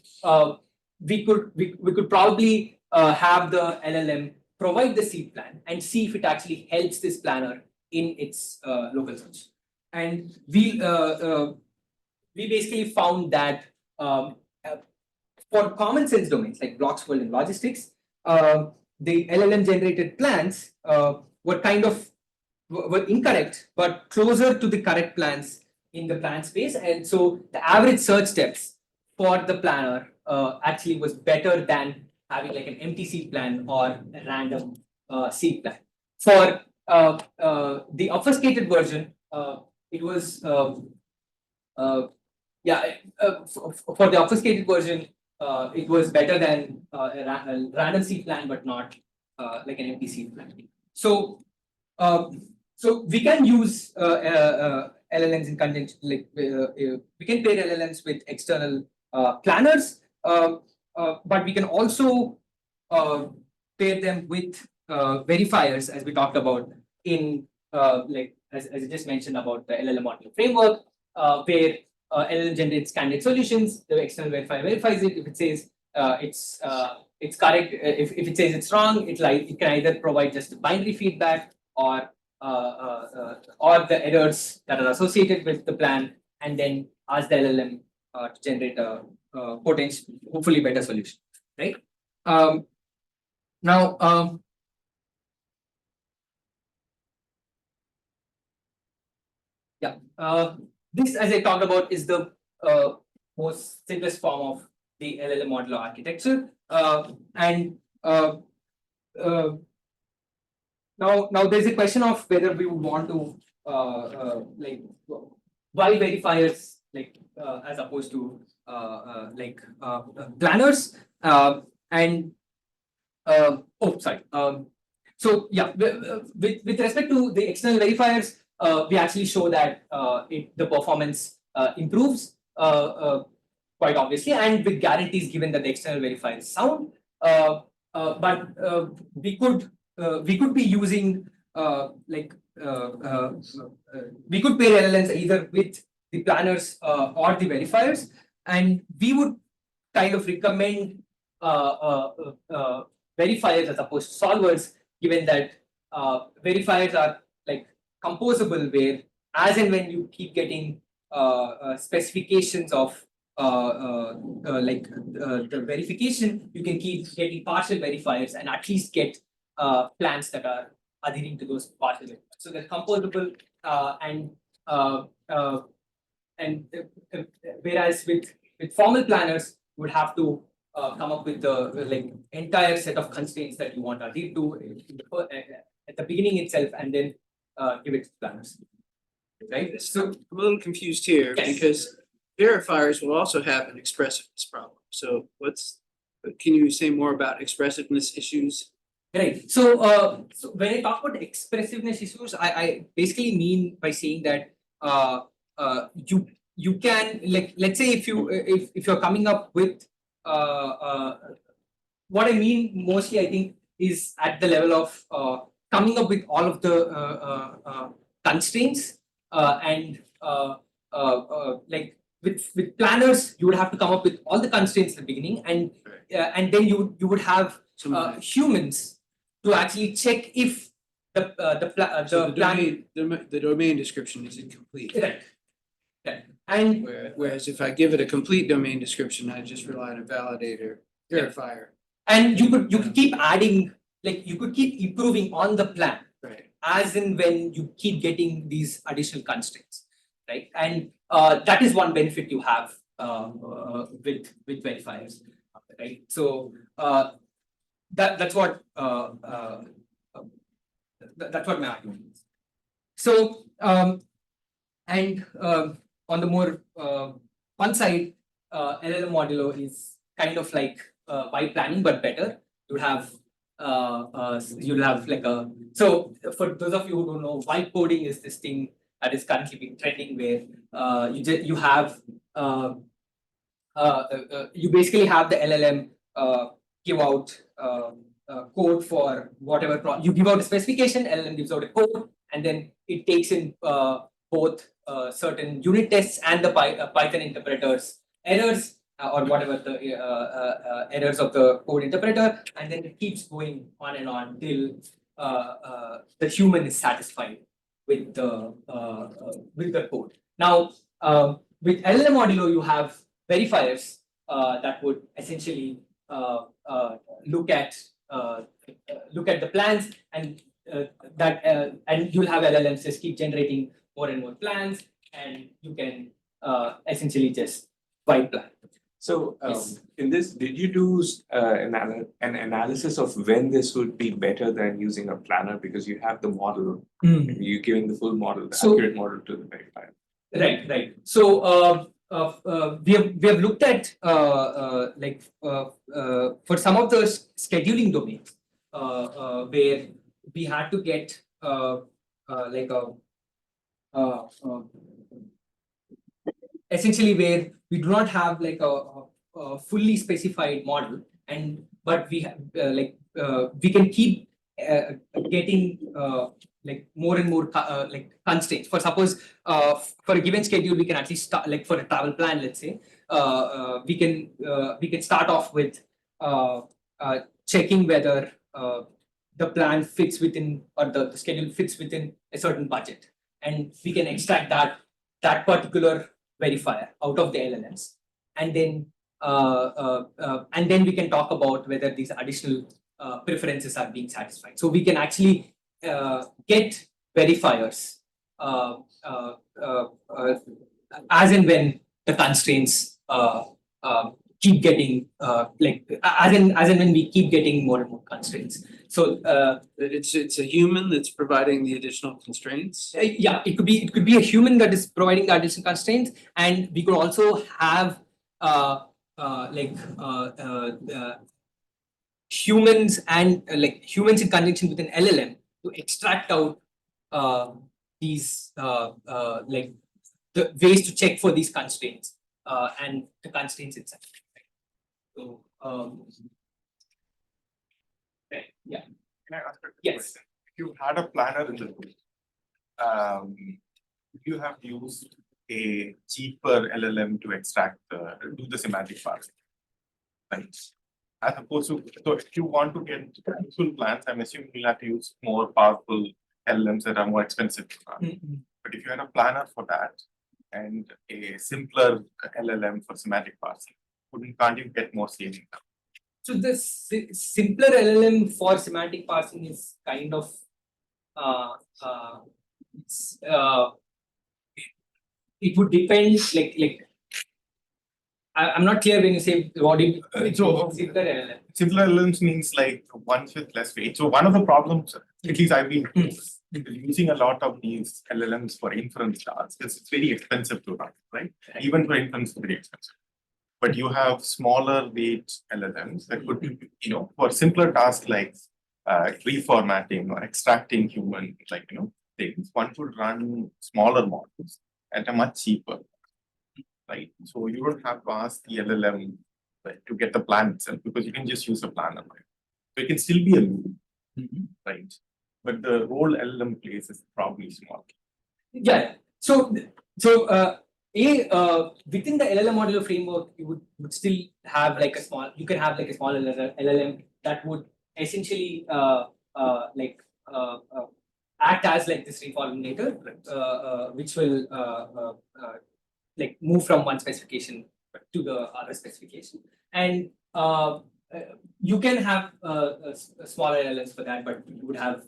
we could probably have the LLM provide the seed plan and see if it actually helps this planner in its local search. And we basically found that for common sense domains like blocks, world, and logistics, the LLM generated plans were incorrect, but closer to the correct plans in the plan space. And so the average search steps for the planner actually was better than having like an empty seed plan or a random seed plan. For the obfuscated version, it was for the obfuscated version, it was better than a random seed plan, but not like an empty seed plan. So we can use LLMs in conjunction, like we can pair LLMs with external planners, but we can also pair them with verifiers, as we talked about in like as you just mentioned about the LLM model framework, where LLM generates candidate solutions. The external verifier verifies it. If it says it's correct, if it says it's wrong, it can either provide just binary feedback or the errors that are associated with the plan, and then ask the LLM to generate a potential, hopefully better solution, right? Now, this, as I talked about, is the most simplest form of the LLM modular architecture. Now there's a question of whether we would want to like why verifiers as opposed to planners oh, sorry. So yeah, with respect to the external verifiers, we actually show that the performance improves quite obviously, and with guarantees given that the external verifier is sound. But we could be using we could pair LLMs either with the planners or the verifiers, and we would kind of recommend verifiers as opposed to solvers, given that verifiers are like composable, where as and when you keep getting specifications of the verification, you can keep getting partial verifiers and at least get plans that are adhering to those partial verifiers. So they're composable, whereas with formal planners, you would have to come up with the entire set of constraints that you want to adhere to at the beginning itself, and then give it to planners. Right. So I'm a little confused here because verifiers will also have an expressiveness problem. So can you say more about expressiveness issues? Right. So when I talk about expressiveness issues, I basically mean by saying that you can, let's say if you're coming up with what I mean mostly, I think, is at the level of coming up with all of the constraints with planners, you would have to come up with all the constraints at the beginning, and then you would have humans to actually check if the domain description is incomplete. Right. And whereas if I give it a complete domain description, I just rely on a validator, verifier. And you could keep adding, you could keep improving on the plan, right, as in when you keep getting these additional constraints, right? And that is one benefit you have with verifiers, right? So that's what my argument is. So on the more fun side, LLM modulo is kind of like by planning but better. You'll have so for those of you who don't know, vibe coding is this thing that is currently being trending, where you basically have the LLM give out code for whatever you give out a specification, LLM gives out a code, and then it takes in both certain unit tests and the Python interpreter's errors or whatever the errors of the code interpreter, and then it keeps going on and on till the human is satisfied with the code. Now, with LLM modulo, you have verifiers that would essentially look at the plans, and and you'll have LLMs just keep generating more and more plans, and you can essentially just vibe plan. So Yes. in this, did you do an analysis of when this would be better than using a planner, because you have the model, you're giving the full model, the accurate model to the verifier? Right. So we have looked at for some of the scheduling domains where we had to get essentially where we do not have like a fully specified model, but we have we can keep getting like more and more like constraints. For suppose for a given schedule, we can actually start like for a travel plan. Let's say we can start off with checking whether the plan fits within or the schedule fits within a certain budget, and we can extract that particular verifier out of the LLMs, and then we can talk about whether these additional preferences are being satisfied. So we can actually get verifiers as and when the constraints keep getting like as and when we keep getting more and more constraints. So It's a human that's providing the additional constraints. yeah, it could be a human that is providing the additional constraints, and we could also have like humans and like humans in conjunction with an LLM to extract out these like the ways to check for these constraints and the constraints itself. So okay, yeah. Can I ask a Yes. question? If you had a planner in the room, you have used a cheaper LLM to extract do the semantic parsing, right? As opposed to, so if you want to get useful plans, I'm assuming you'll have to use more powerful LLMs that are more expensive to run. Mm-hmm. But if you had a planner for that and a simpler LLM for semantic parsing, can't you get more savings? So the simpler LLM for semantic parsing is kind of it's, it would depend like I'm not clear when you say what it So- simpler LLM. Simpler LLMs means like ones with less weight. So one of the problems, at least I've been using a lot of these LLMs for inference tasks, because it's very expensive to run, right? Even for inference, it's very expensive. But you have smaller weight LLMs that could, for simpler tasks like reformatting or extracting human, things, one could run smaller models at a much cheaper, right? So you don't have to ask the LLM to get the plan itself, because you can just use a planner. Right? So it can still be a loop, right? But the role LLM plays is probably small. Yeah. So within the LLM modular framework, you would still have like a small. You can have like a small LLM that would essentially act as like this reformulator, which will like move from one specification to the other specification, and you can have smaller LLMs for that, but you would have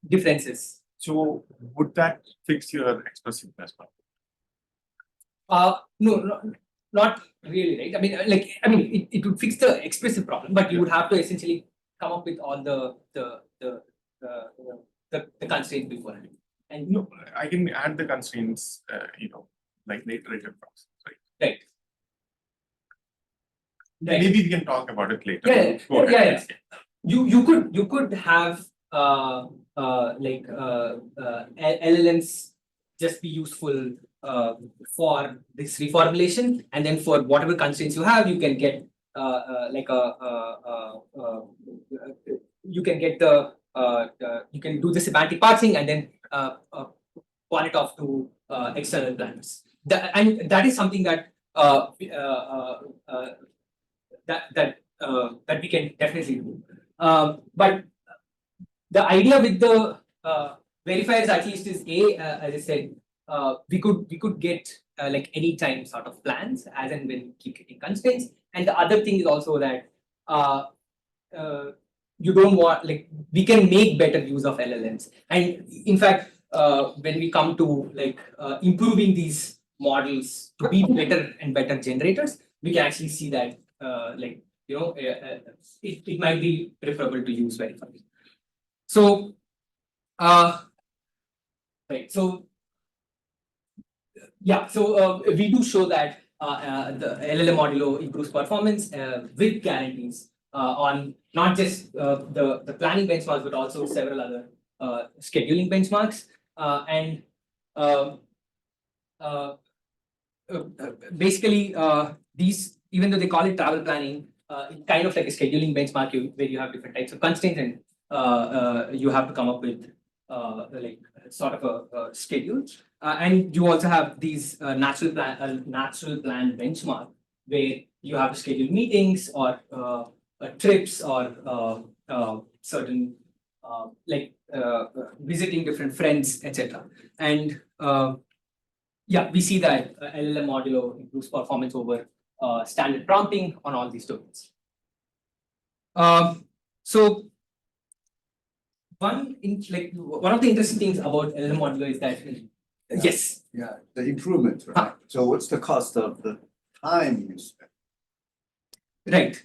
differences. So would that fix your expressiveness problem? No, not really, right? I mean, it would fix the expressive problem, but you would have to essentially come up with all the constraints beforehand. And No, I can add the constraints, like in the iterative process, right? right. Right. Maybe we can talk about it later. Yeah, Go ahead. You could have LLMs just be useful for this reformulation, and then for whatever constraints you have, you can get you can get the you can do the semantic parsing and then point it off to external planners. And that is something that that we can definitely do. But the idea with the verifiers at least is as I said, we could get like anytime sort of plans as and when we keep getting constraints. And the other thing is also that you don't want, like, we can make better use of LLMs. And in fact, when we come to like improving these models to be better and better generators, we can actually see that it might be preferable to use verifiers. So right, so yeah, so we do show that the LLM modulo improves performance with guarantees on not just the planning benchmarks, but also several other scheduling benchmarks. And basically, these, even though they call it travel planning, it's kind of like a scheduling benchmark where you have different types of constraints, and you have to come up with like sort of a schedule. And you also have these natural plan benchmark where you have to schedule meetings or trips or certain visiting different friends, etc. And yeah, we see that LLM modulo improves performance over standard prompting on all these tokens. So one of the interesting things about LLM modulo is that yes, Yeah, the improvement, right? So what's the cost of the time you spend? right.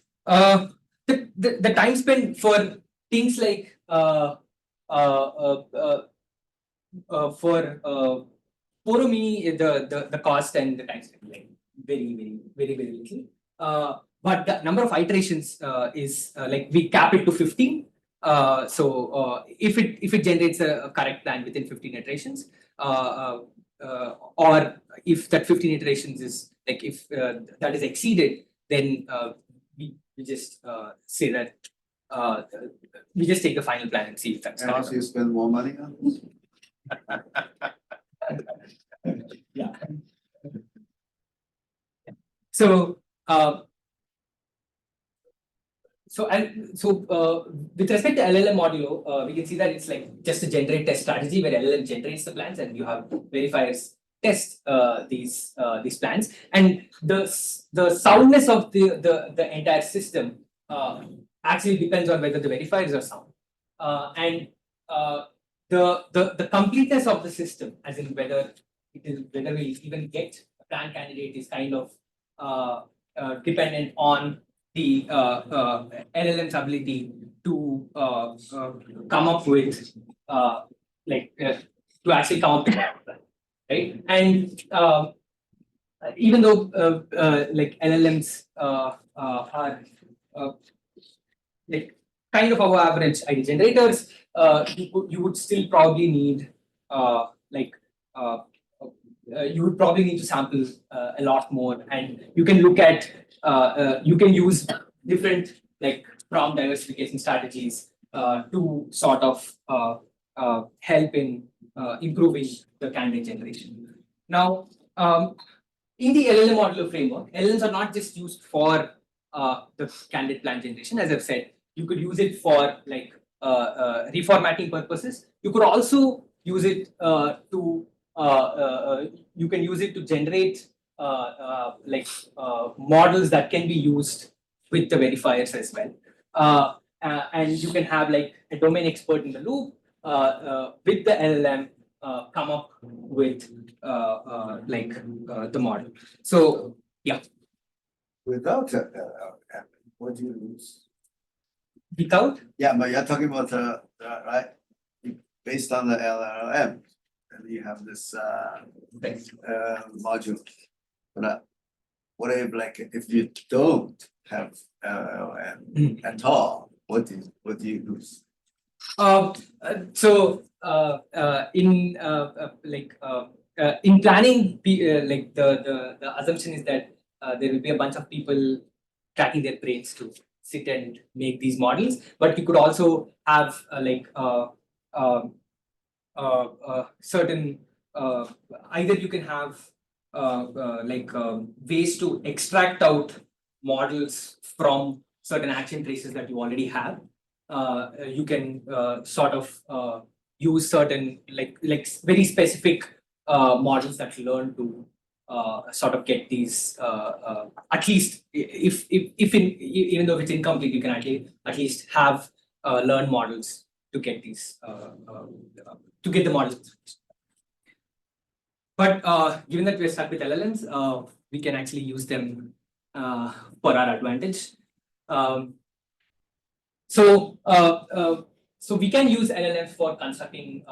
The time spent for things like for Poromini, the cost and the time spent like very little. But the number of iterations is like we cap it to 15. So if it generates a correct plan within 15 iterations, or if that 15 iterations is like if that is exceeded, then we just say that we just take the final plan and see if that's And correct. also you spend more money on this? Yeah. So with respect to LLM modulo, we can see that it's like just a generate test strategy where LLM generates the plans and you have verifiers test these plans, and the soundness of the entire system actually depends on whether the verifiers are sound, and the completeness of the system, as in whether we even get a plan candidate, is kind of dependent on the LLM's ability to come up with to actually come up with that plan, right? And even though like LLMs are like kind of our average ID generators, you would still probably need you would probably need to sample a lot more, and you can look at you can use different like prompt diversification strategies to sort of help in improving the candidate generation. Now, in the LLM modular framework, LLMs are not just used for the candidate plan generation. As I've said, you could use it for like reformatting purposes. You could also use it to you can use it to generate models that can be used with the verifiers as well. And you can have like a domain expert in the loop with the LLM come up with the model. So yeah, Without that, what do you lose? without Yeah, but you're talking about right, based on the LLM, and you have this module. But what if you don't have LLM at all, what do you lose? In planning, the assumption is that there will be a bunch of people cracking their brains to sit and make these models, but you could also have certain either you can have ways to extract out models from certain action traces that you already have. You can sort of use certain like very specific models that you learn to sort of get these at least even though it's incomplete, you can at least have learn models to get these to get the models. But given that we're stuck with LLMs, we can actually use them for our advantage. So we can use LLMs for constructing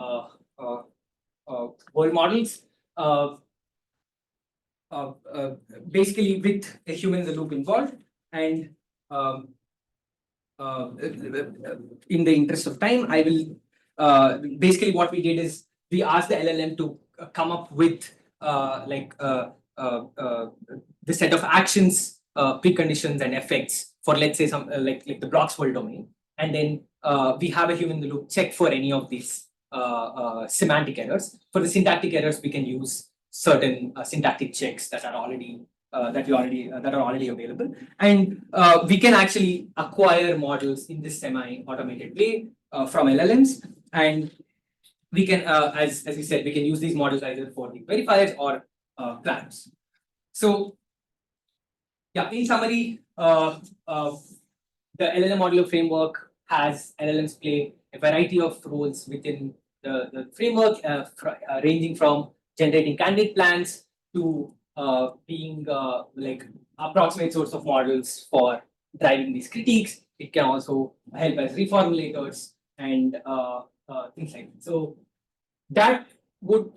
world models, basically with a human in the loop involved. And in the interest of time, I will basically what we did is we asked the LLM to come up with the set of actions, preconditions, and effects for, let's say, some like the Bloxworld domain. and then we have a human in the loop check for any of these semantic errors. For the syntactic errors, we can use certain syntactic checks that are already available, and we can actually acquire models in this semi-automated way from LLMs, and we can, as we said, we can use these models either for the verifiers or planners. So, yeah, in summary, the LLM modular framework has LLMs play a variety of roles within the framework, ranging from generating candidate plans to being like approximate source of models for driving these critiques. It can also help as reformulators and things like that. So that would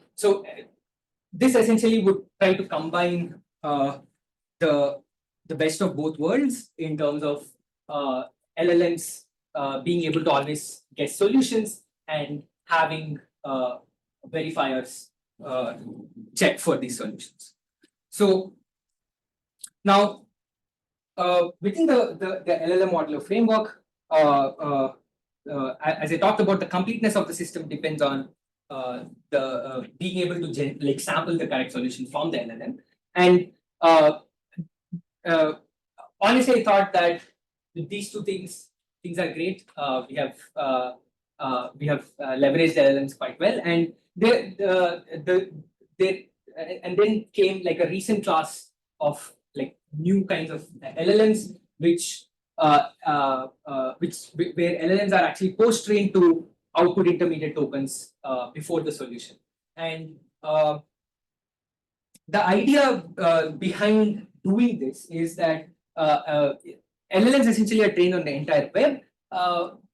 this essentially would try to combine the best of both worlds in terms of LLMs being able to always get solutions and having verifiers check for these solutions. So now within the LLM modular framework, as I talked about, the completeness of the system depends on being able to sample the correct solution from the LLM. And honestly, I thought that with these two things are great. We have leveraged LLMs quite well, and and then came like a recent class of like new kinds of LLMs, which where LLMs are actually post-trained to output intermediate tokens before the solution. And the idea behind doing this is that LLMs essentially are trained on the entire web,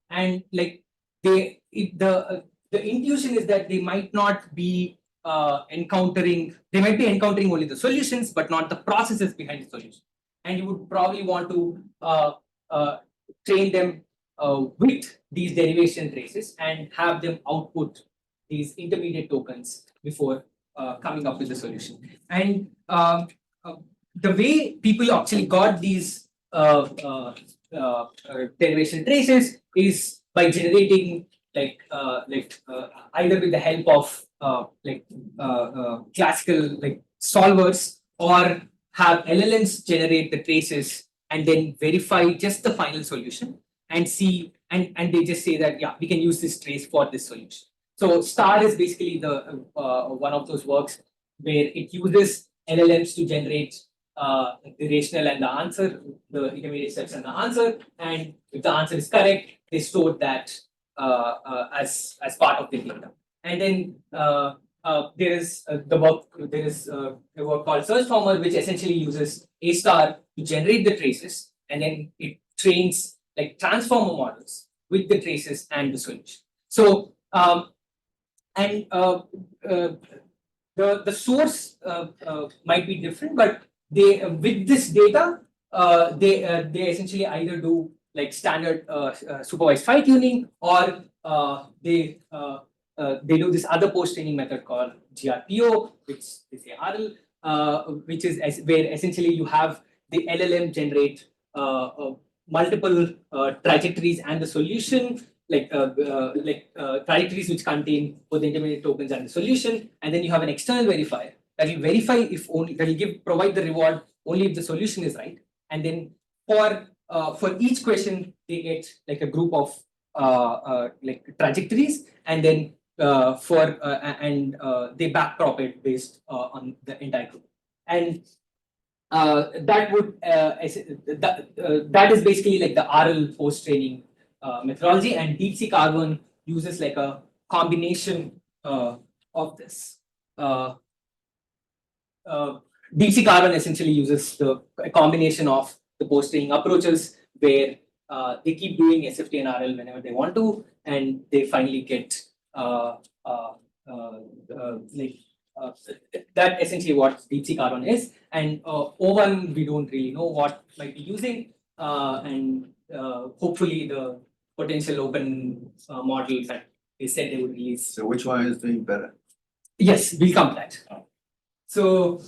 and like the intuition is that they might not be encountering only the solutions, but not the processes behind the solution. And you would probably want to train them with these derivation traces and have them output these intermediate tokens before coming up with the solution. And the way people actually got these derivation traces is by generating either with the help of classical solvers, or have LLMs generate the traces and then verify just the final solution and see, and they just say that, yeah, we can use this trace for this solution. So STAR is basically the one of those works where it uses LLMs to generate the rational and the answer, the intermediate steps and the answer, and if the answer is correct, they store that as part of the data. And then there is a work called SearchFormer, which essentially uses A star to generate the traces, and then it trains like transformer models with the traces and the solution. So the source might be different, but they with this data they essentially either do like standard supervised fine tuning, or they do this other post training method called GRPO, which is ARL, which is where essentially you have the LLM generate multiple trajectories and the solution, trajectories which contain both the intermediate tokens and the solution, and then you have an external verifier that will verify if only that will provide the reward only if the solution is right, and then for each question they get like a group of like trajectories, and then they backprop it based on the entire group, and that is basically like the RL post training methodology, and DeepSeek R1 uses like a combination of this. DeepSeek R1 essentially uses a combination of the post training approaches where they keep doing SFT and RL whenever they want to, and they finally get that essentially what DeepSeek R1 is. And O1 we don't really know what might be using, and hopefully the potential open model that they said they would release. So which one is doing better? Yes, we'll come to that. So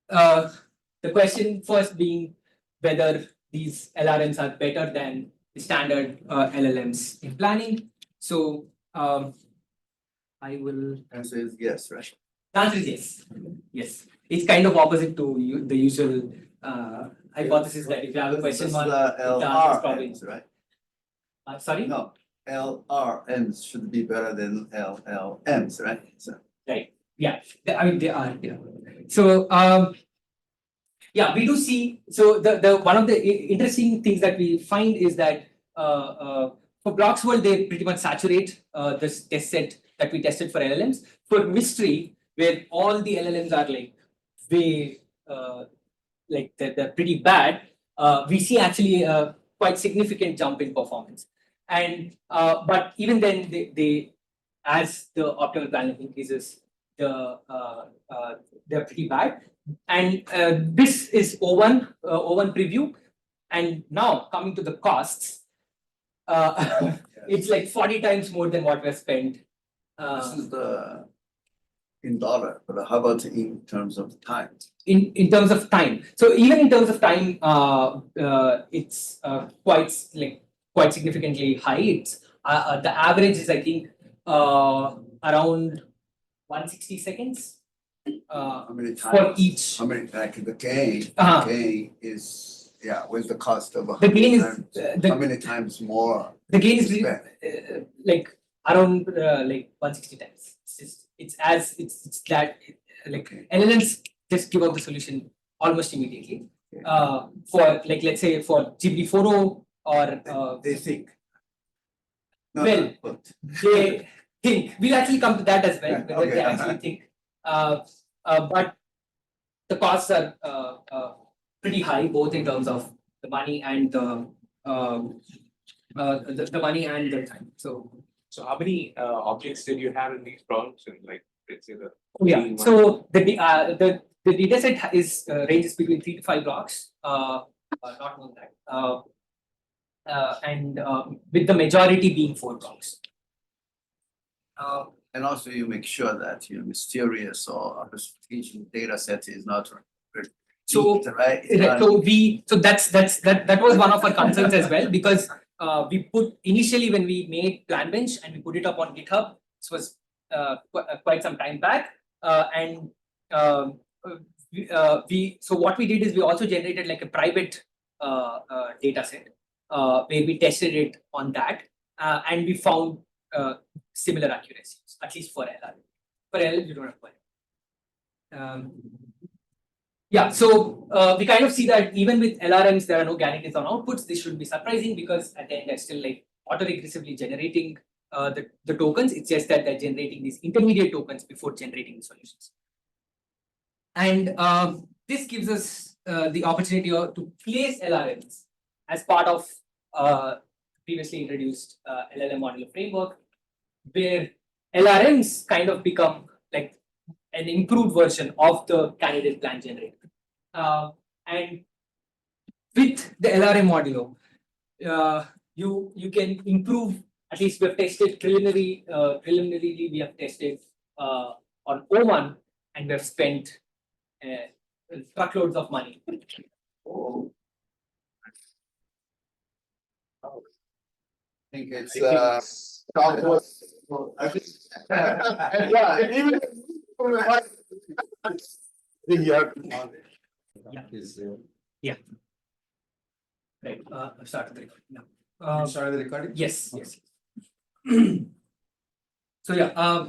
the question first being whether these LRMs are better than the standard LLMs in planning. So I will. Answer is yes, right? The answer is yes. Yes, it's kind of opposite to the usual hypothesis that if you have a question This is mark, the the answer is probably. LRMs, right? Sorry. No, LRMs should be better than LLMs, right? So. Right. Yeah. I mean, they are. Yeah. So yeah, we do see. So the one of the interesting things that we find is that for blocks world they pretty much saturate this test set that we tested for LLMs. For mystery, where all the LLMs are like way like they're pretty bad, we see actually a quite significant jump in performance. And but even then, they as the optimal planning increases, they're pretty bad. And this is O1 preview. And now coming to the costs, it's like 40 times more than what we're spent. This is the in dollar, but how about in terms of time? In terms of time. So even in terms of time, it's quite significantly high. It's the average is I think around 160 seconds How many for times? each. How many, like the gain, Uh-huh. gain is, yeah, with the cost of. The gain is How many times more? the gain is spent? like around like 160 times. It's that like Okay. LLMs just give out the solution almost immediately. For like let's say for GPT-4o or They think. No, Well, no, but- they think we'll actually come to that as well, whether Okay. they actually think. But the costs are pretty high, both in terms of the money and the money and the time. So how many objects did you have in these problems? And like, let's say the. Yeah. three, So the data set is ranges between 3 to 5 blocks, not more than that, and with the majority being 4 blocks. And also you make sure that your mysterious or obfuscation data set is not. So- repeated, right? It's Right, not- so that was one of our concerns as well, because we put initially when we made PlanBench and we put it up on GitHub, this was quite some time back, and so what we did is we also generated like a private data set where we tested it on that, and we found similar accuracies, at least for LR. For L, you don't have one. Yeah, so we kind of see that even with LRMs, there are no guarantees on outputs. This should be surprising because at the end, they're still like auto-regressively generating the tokens. It's just that they're generating these intermediate tokens before generating the solutions. And this gives us the opportunity to place LRMs as part of previously introduced LLM modular framework, where LRMs kind of become like an improved version of the candidate plan generator. And with the LRM modulo, you can improve. At least we have tested preliminarily we have tested on O1, and we have spent truckloads of money. Oh. I think it's yeah, even. Yeah. Right. I've started the recording now. Started the recording? Yes. Yes. So yeah.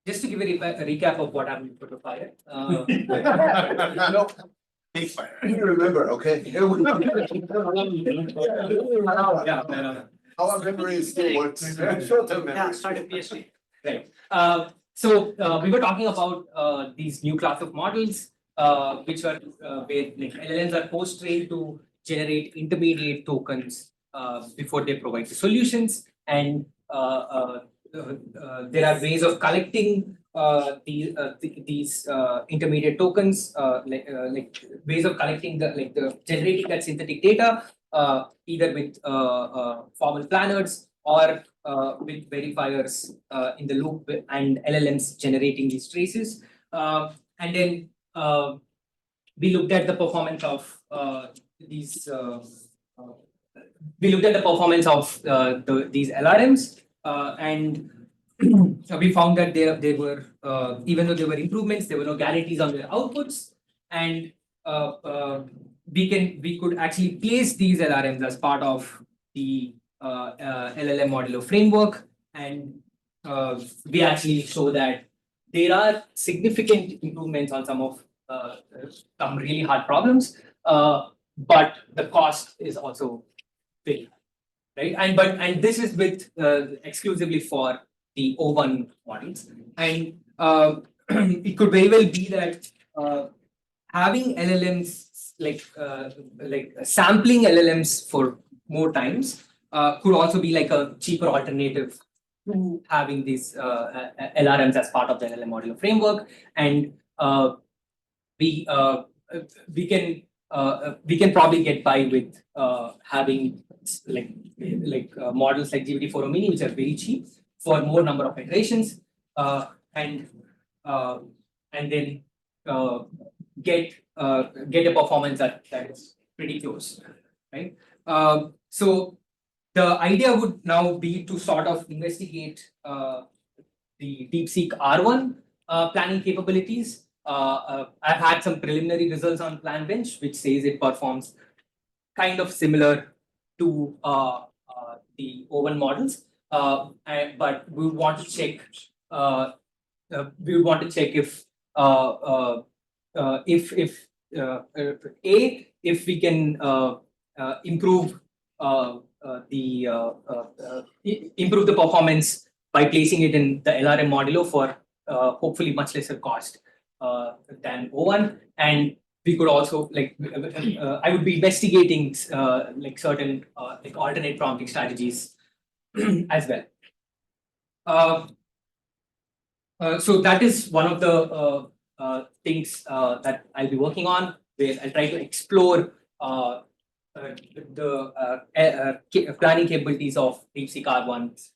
Just to give a recap of what happened to fire. No, Take fire. remember, okay? Yeah. Our memory still works. Short-term memory. Started PhD. Right. So we were talking about these new class of models, which are where like LLMs are post-trained to generate intermediate tokens before they provide the solutions, and there are ways of collecting these intermediate tokens, like ways of collecting the generating that synthetic data, either with formal planners or with verifiers in the loop and LLMs generating these traces. And then we looked at the performance of we looked at the performance of these LRMs and we found that they were even though there were improvements, there were no guarantees on their outputs, and we could actually place these LRMs as part of the LLM modular framework, and we actually show that there are significant improvements on some really hard problems, but the cost is also big, right? And this is with exclusively for the O1 models, and it could very well be that having LLMs like sampling LLMs for more times could also be like a cheaper alternative to having these LRMs as part of the LLM modular framework, and we uh, we can probably get by with having models like GPT-4o mini, which are very cheap for more number of iterations, and then get a performance that is pretty close, right? So the idea would now be to sort of investigate the DeepSeek R1 planning capabilities. I've had some preliminary results on PlanBench, which says it performs kind of similar to the O1 models, but we would want to check. We would want to check if if we can improve improve the performance by placing it in the LRM modulo for hopefully much lesser cost than O1, and we could also I would be investigating like certain like alternate prompting strategies as well. So that is one of the things that I'll be working on, where I'll try to explore planning capabilities of DeepSeek R1,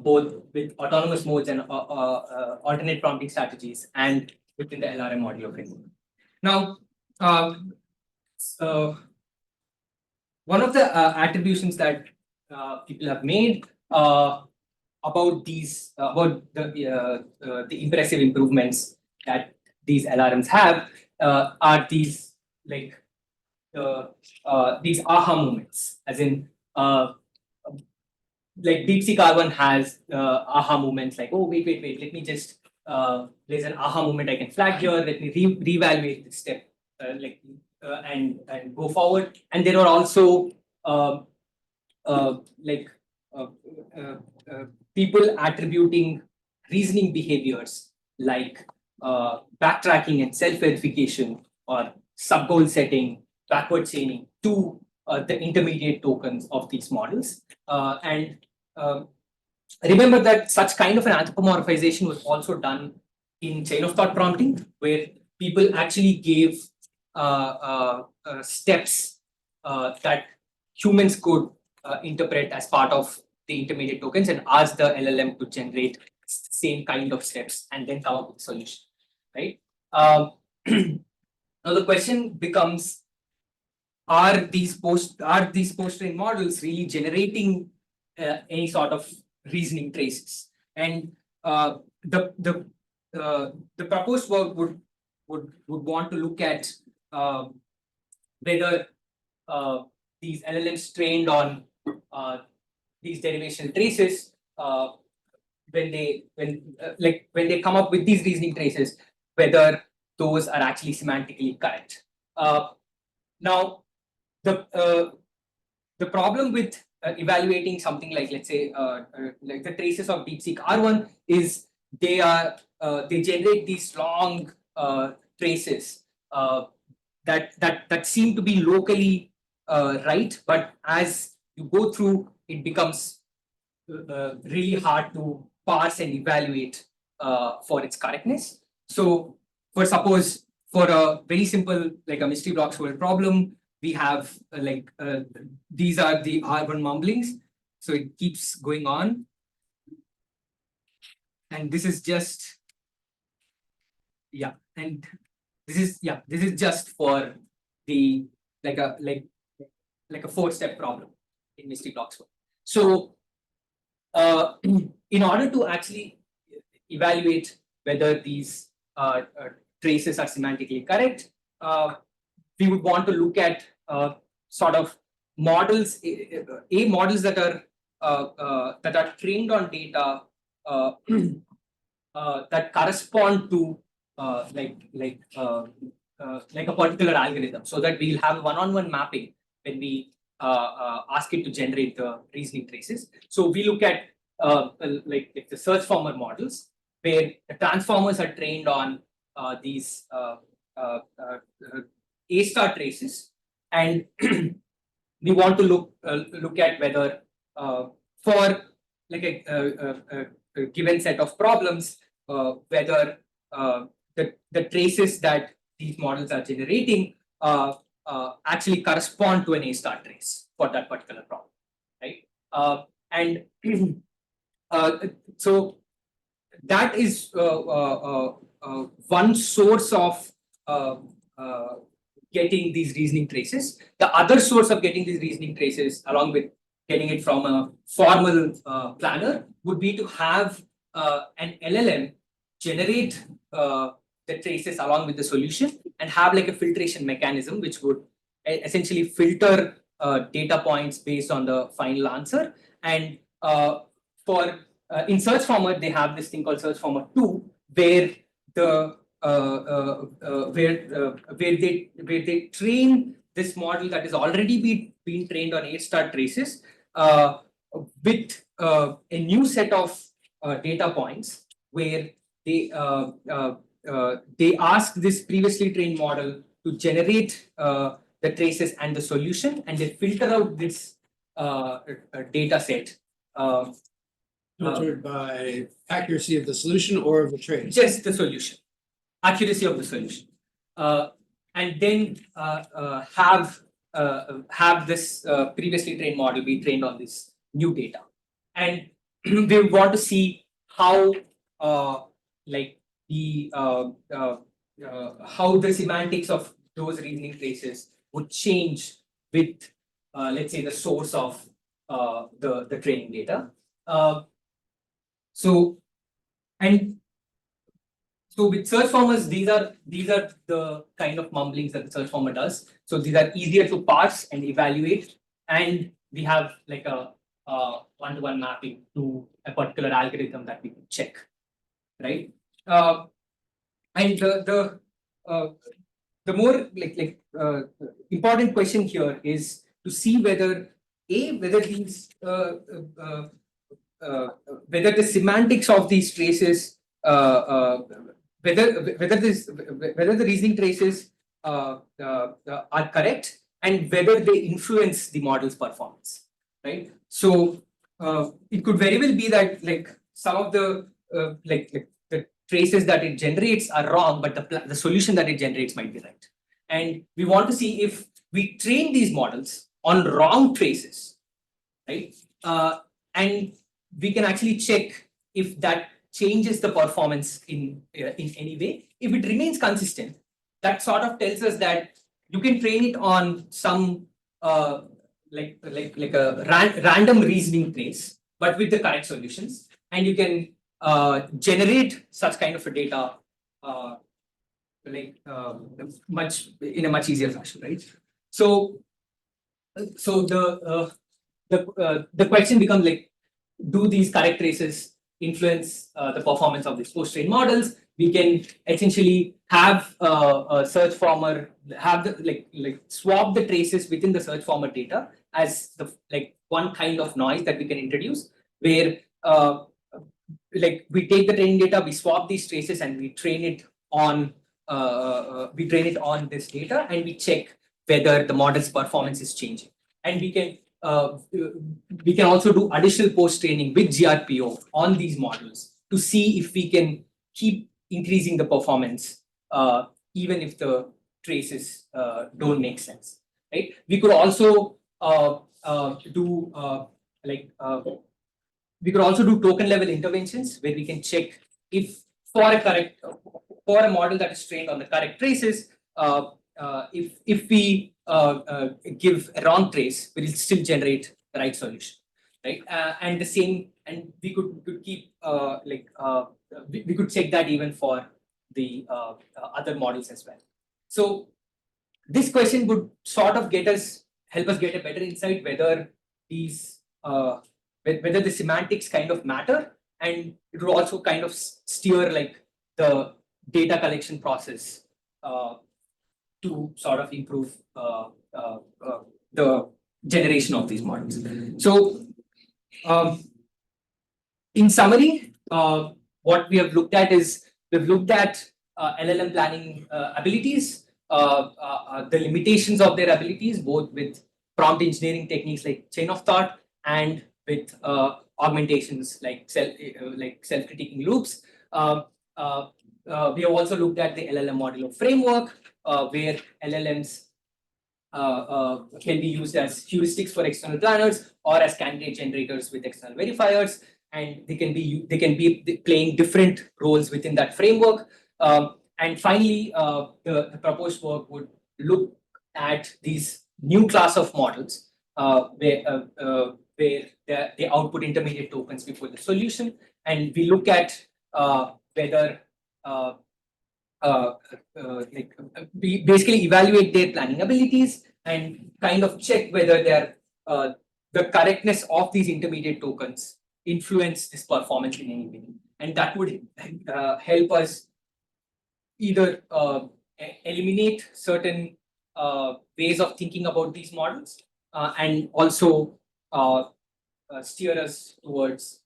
both with autonomous modes and alternate prompting strategies, and within the LRM modular framework. Now, one of the attributions that people have made about the impressive improvements that these LRMs have are these these aha moments, as in like DeepSeek R1 has aha moments like, oh wait, let me just there's an aha moment I can flag here, let me reevaluate this step and go forward. And there are also people attributing reasoning behaviors like backtracking and self-verification, or sub-goal setting, backward chaining to the intermediate tokens of these models. Remember that such kind of an anthropomorphization was also done in chain of thought prompting, where people actually gave steps that humans could interpret as part of the intermediate tokens, and ask the LLM to generate same kind of steps and then come up with a solution, right? Now the question becomes, are these post-trained models really generating any sort of reasoning traces? And the proposed work would want to look at whether these LLMs trained on these derivational traces, when they come up with these reasoning traces, whether those are actually semantically correct. Now, the problem with evaluating something like, let's say, like the traces of DeepSeek R1 is they generate these long traces that seem to be locally right, but as you go through, it becomes really hard to parse and evaluate for its correctness. So, suppose for a very simple, like a mystery blocks world problem, we have these are the R1 mumblings. So it keeps going on, and this is just and this is just for the like a 4-step problem in mystery blocks work. So in order to actually evaluate whether these traces are semantically correct, we would want to look at sort of models, models that are trained on data that correspond to like a particular algorithm, so that we'll have one-on-one mapping when we ask it to generate the reasoning traces. So we look at like the search former models, where the transformers are trained on these A star traces, and we want to look at whether for like a given set of problems, whether the traces that these models are generating actually correspond to an A star trace for that particular problem, right? And so that is one source of getting these reasoning traces. The other source of getting these reasoning traces, along with getting it from a formal planner, would be to have an LLM generate the traces along with the solution, and have like a filtration mechanism which would essentially filter data points based on the final answer. And for in search format, they have this thing called search format 2, where the where they train this model that is already been trained on A star traces with a new set of data points, where they ask this previously trained model to generate the traces and the solution, and they filter out this data set. Filtered by accuracy of the solution or of the trace? Just the solution, accuracy of the solution, and then have this previously trained model be trained on this new data, and we want to see how like the how the semantics of those reasoning traces would change with let's say the source of the training data. So with search formers, these are the kind of mumblings that the search former does. So these are easier to parse and evaluate, and we have like a one-to-one mapping to a particular algorithm that we can check, right? And the more important question here is to see whether these whether the semantics of these traces, whether the reasoning traces are correct, and whether they influence the model's performance, right? So it could very well be that like some of the the traces that it generates are wrong, but the solution that it generates might be right. And we want to see if we train these models on wrong traces, right? And we can actually check if that changes the performance in any way. If it remains consistent, that sort of tells us that you can train it on some like a random reasoning trace, but with the correct solutions, and you can generate such kind of a data in a much easier fashion, right? So the question becomes like, do these correct traces influence the performance of these post-trained models? We can essentially have a search former, have the swap the traces within the search former data as the one kind of noise that we can introduce, where we take the training data, we swap these traces, and we train it on this data, and we check whether the model's performance is changing. And we can also do additional post-training with GRPO on these models to see if we can keep increasing the performance even if the traces don't make sense, right? We could also do token level interventions, where we can check if for a model that is trained on the correct traces, if we give a wrong trace, we will still generate the right solution, right? And the same, and we could keep we could check that even for the other models as well. So this question would sort of help us get a better insight whether these whether the semantics kind of matter, and it will also kind of steer like the data collection process to sort of improve the generation of these models. So in summary, what we have looked at is we've looked at LLM planning abilities, the limitations of their abilities, both with prompt engineering techniques like chain of thought and with augmentations like self-critiquing loops. We have also looked at the LLM modular framework, where LLMs can be used as heuristics for external planners or as candidate generators with external verifiers, and they can be playing different roles within that framework. And finally, the proposed work would look at these new class of models where they output intermediate tokens before the solution, and we look at whether we basically evaluate their planning abilities and kind of check whether the correctness of these intermediate tokens influence this performance in any way, and that would help us either eliminate certain ways of thinking about these models and also steer us towards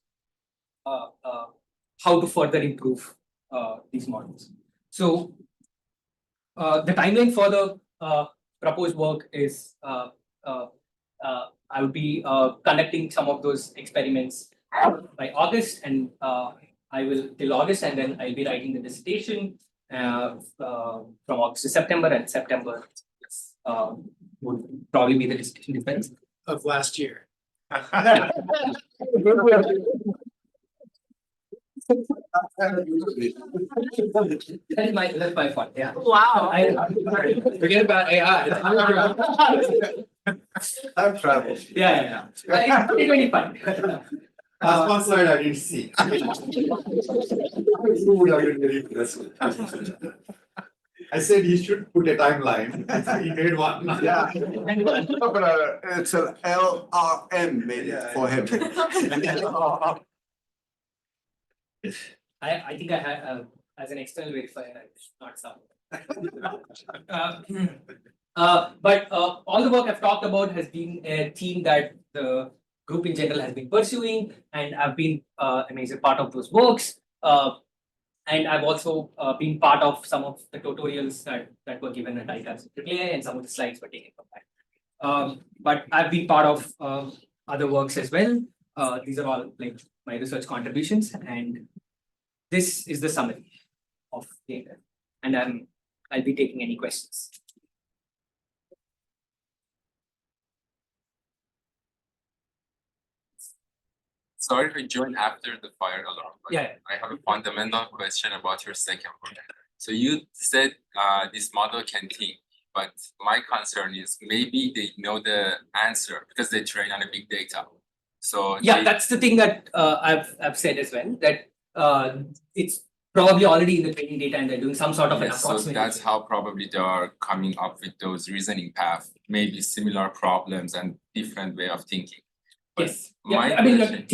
how to further improve these models. So the timeline for the proposed work is I will be conducting some of those experiments by August, and I will till August, and then I'll be writing the dissertation from August to September, and September would probably be the dissertation defense Of last year. That's my fault. Yeah. Wow. Forget about AI. I've traveled. Yeah. It's 2025. That's one slide I didn't see. I said he should put a timeline. He made one. Yeah. But it's an LRM made it for him. I think I had as an external verifier, I should not sound. But all the work I've talked about has been a theme that the group in general has been pursuing, and I've been a major part of those works. And I've also been part of some of the tutorials that were given at ICAS AAA, and some of the slides were taken from that. But I've been part of other works as well. These are all like my research contributions, and this is the summary of data. And I'll be taking any questions. Sorry to join after the fire alarm, but Yeah. I have a fundamental question about your second project. So you said this model can think, but my concern is maybe they know the answer because they train on a big data. So Yeah, that's the thing that I've said as well, that it's probably already in the training data and they're doing some sort of an yes, so approximation. that's how probably they are coming up with those reasoning paths, maybe similar problems and different way of thinking. But Yes. my Yeah, I mean, question-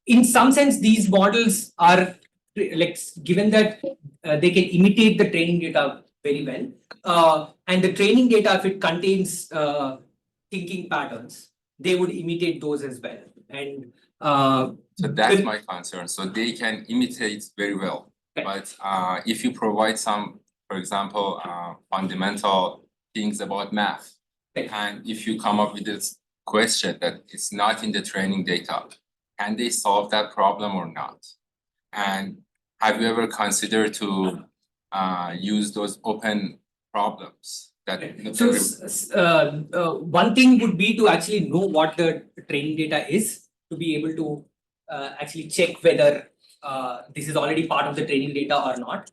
in some sense, these models are like given that they can imitate the training data very well. And the training data, if it contains thinking patterns, they would imitate those as well. And So that's the- my concern. So they can imitate very well. Okay. But if you provide some, for example, fundamental things about math, Okay. and if you come up with this question that it's not in the training data, can they solve that problem or not? And have you ever considered to use those open problems that So one thing would be to actually know what the training data is, to be able to actually check whether this is already part of the training data or not.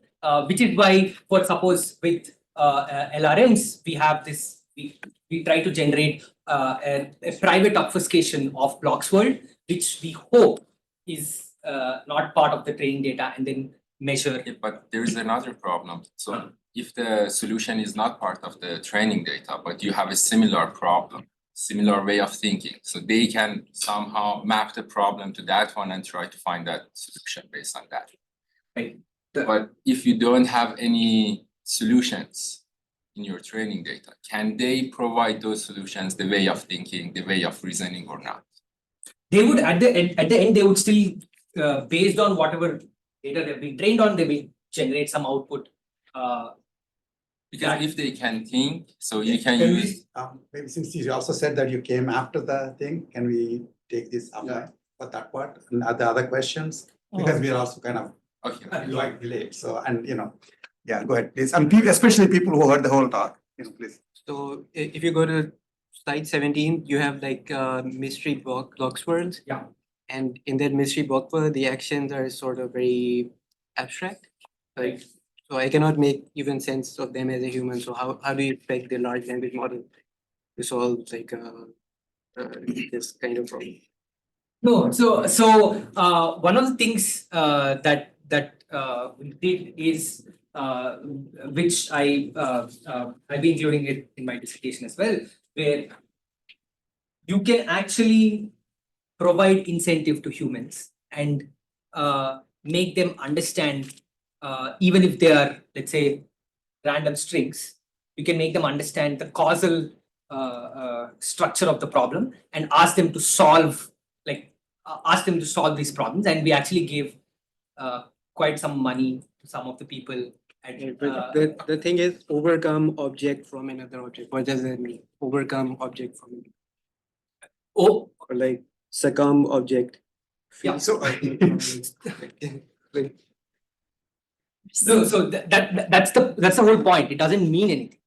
Which is why, for suppose with LRMs, we have this, we try to generate a private obfuscation of blocks world, which we hope is not part of the training data and then measure. Yeah, but there is another problem. So if the solution is not part of the training data, but you have a similar problem, similar way of thinking, so they can somehow map the problem to that one and try to find that solution based on that. Right. But if you don't have any solutions in your training data, can they provide those solutions, the way of thinking, the way of reasoning or not? They would at the end they would still based on whatever data they've been trained on, they will generate some output. Because if they can think, so you can Can use. maybe since you also said that you came after the thing, can we take this up for that part and the other questions? Because we are also kind of Okay. like late, so, and yeah, go ahead, please, and people, especially people who heard the whole talk, please. So if you go to slide 17, you have like mystery blocks worlds. Yeah. And in that mystery block world, the actions are sort of very abstract. Like, so I cannot make even sense of them as a human. So how do you expect the large language model to solve like this kind of problem? No, so one of the things that we did is which I've been including it in my dissertation as well, where you can actually provide incentive to humans and make them understand, even if they are, let's say, random strings, you can make them understand the causal structure of the problem and ask them to solve these problems. And we actually gave quite some money to some of the people. The thing is overcome object from another object. What does that mean? Overcome object from another. Oh, Or like succumb object. Yeah, so Like, so that's the whole point. It doesn't mean anything.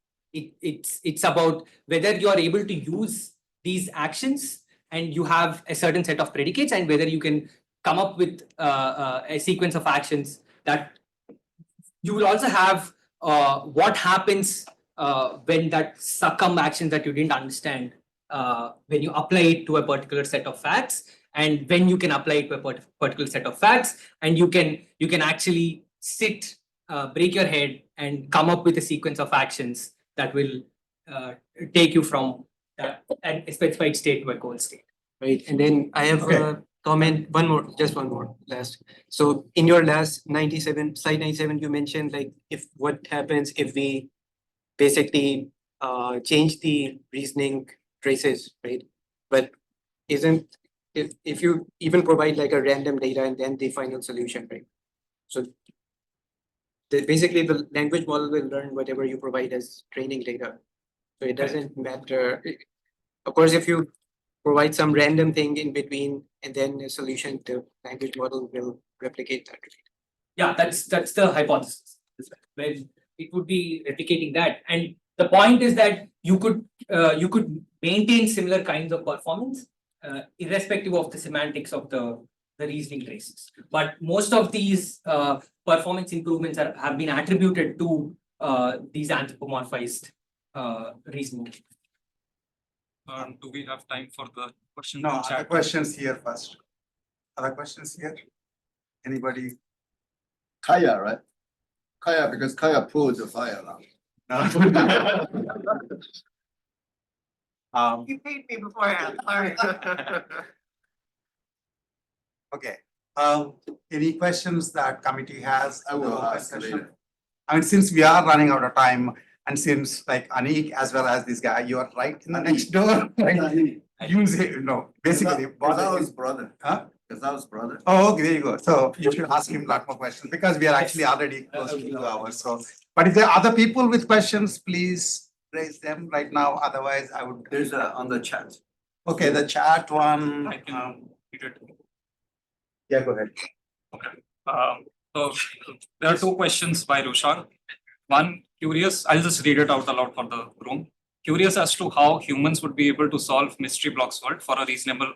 It's about whether you are able to use these actions and you have a certain set of predicates, and whether you can come up with a sequence of actions that you will also have what happens when that succumb action that you didn't understand, when you apply it to a particular set of facts, and when you can apply it to a particular set of facts, and you can actually sit, break your head and come up with a sequence of actions that will take you from a specified state to a goal state. right. And then I have a comment, one more last. So in your last slide 97, you mentioned like what happens if we basically change the reasoning traces, right? But if you even provide like a random data and then the final solution, right? So basically the language model will learn whatever you provide as training data. So it doesn't matter. Of course, if you provide some random thing in between and then a solution, the language model will replicate that. Yeah, that's the hypothesis. Where it would be replicating that, and the point is that you could maintain similar kinds of performance irrespective of the semantics of the reasoning traces. But most of these performance improvements have been attributed to these anthropomorphized reasoning. Do we have time for the question? No, in other chat? questions here first. Other questions here? Anybody? Kaya, right? Kaya, because Kaya pulled the fire now. You paid me beforehand, sorry. Okay, any questions that committee has? I will No ask discussion? later. I mean, since we are running out of time, and since like Anik as well as this guy, you are right in the next door. Like, use it, basically. Gazal's brother. Huh? Gazal's brother. Oh, okay, there you go. So you should ask him a lot more questions because we are actually already close to 2 hours. So, but if there are other people with questions, please raise them right now. Otherwise, I would. There's on the chat. Okay, the chat one. I can read it. Yeah, go ahead. So there are two questions by Rushar. One, curious, I'll just read it out aloud for the room. Curious as to how humans would be able to solve mystery blocks world for a reasonable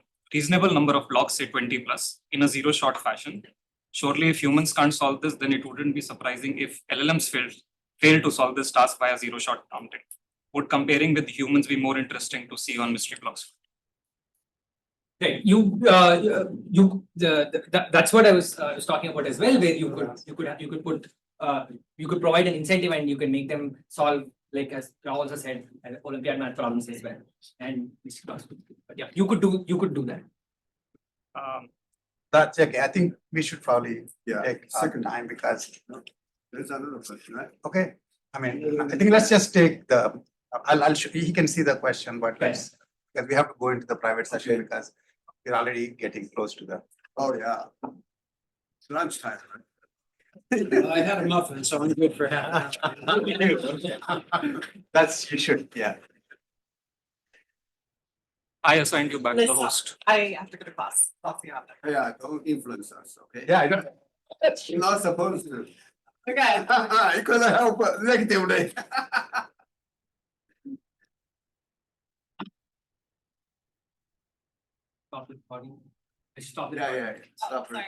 number of blocks, say 20 plus, in a zero-shot fashion. Surely if humans can't solve this, then it wouldn't be surprising if LLMs fail to solve this task via zero shot prompting. Would comparing with humans be more interesting to see on mystery blocks? Right, that's what I was talking about as well, where you could put, you could provide an incentive and you can make them solve, like as Rahul also said, Olympiad math problems as well. And but yeah, you could do that. That's okay. I think we should probably Yeah, take our second. time because, There's another question, right? okay. I mean, I think let's just take the, he can see the question, but let's, because we have to go into the private session because we're already getting close to the. Oh, yeah. It's lunchtime, right? I had a muffin, so I'm good for half an hour. That's, you should, yeah. I assigned you back the Listen. host. I have to go to class. I'll see you after. Yeah, don't influence us, okay? Yeah, I know. You're not supposed to. Okay. You couldn't help but negatively. Stop recording. I stopped Yeah, recording. yeah, stop sorry. recording.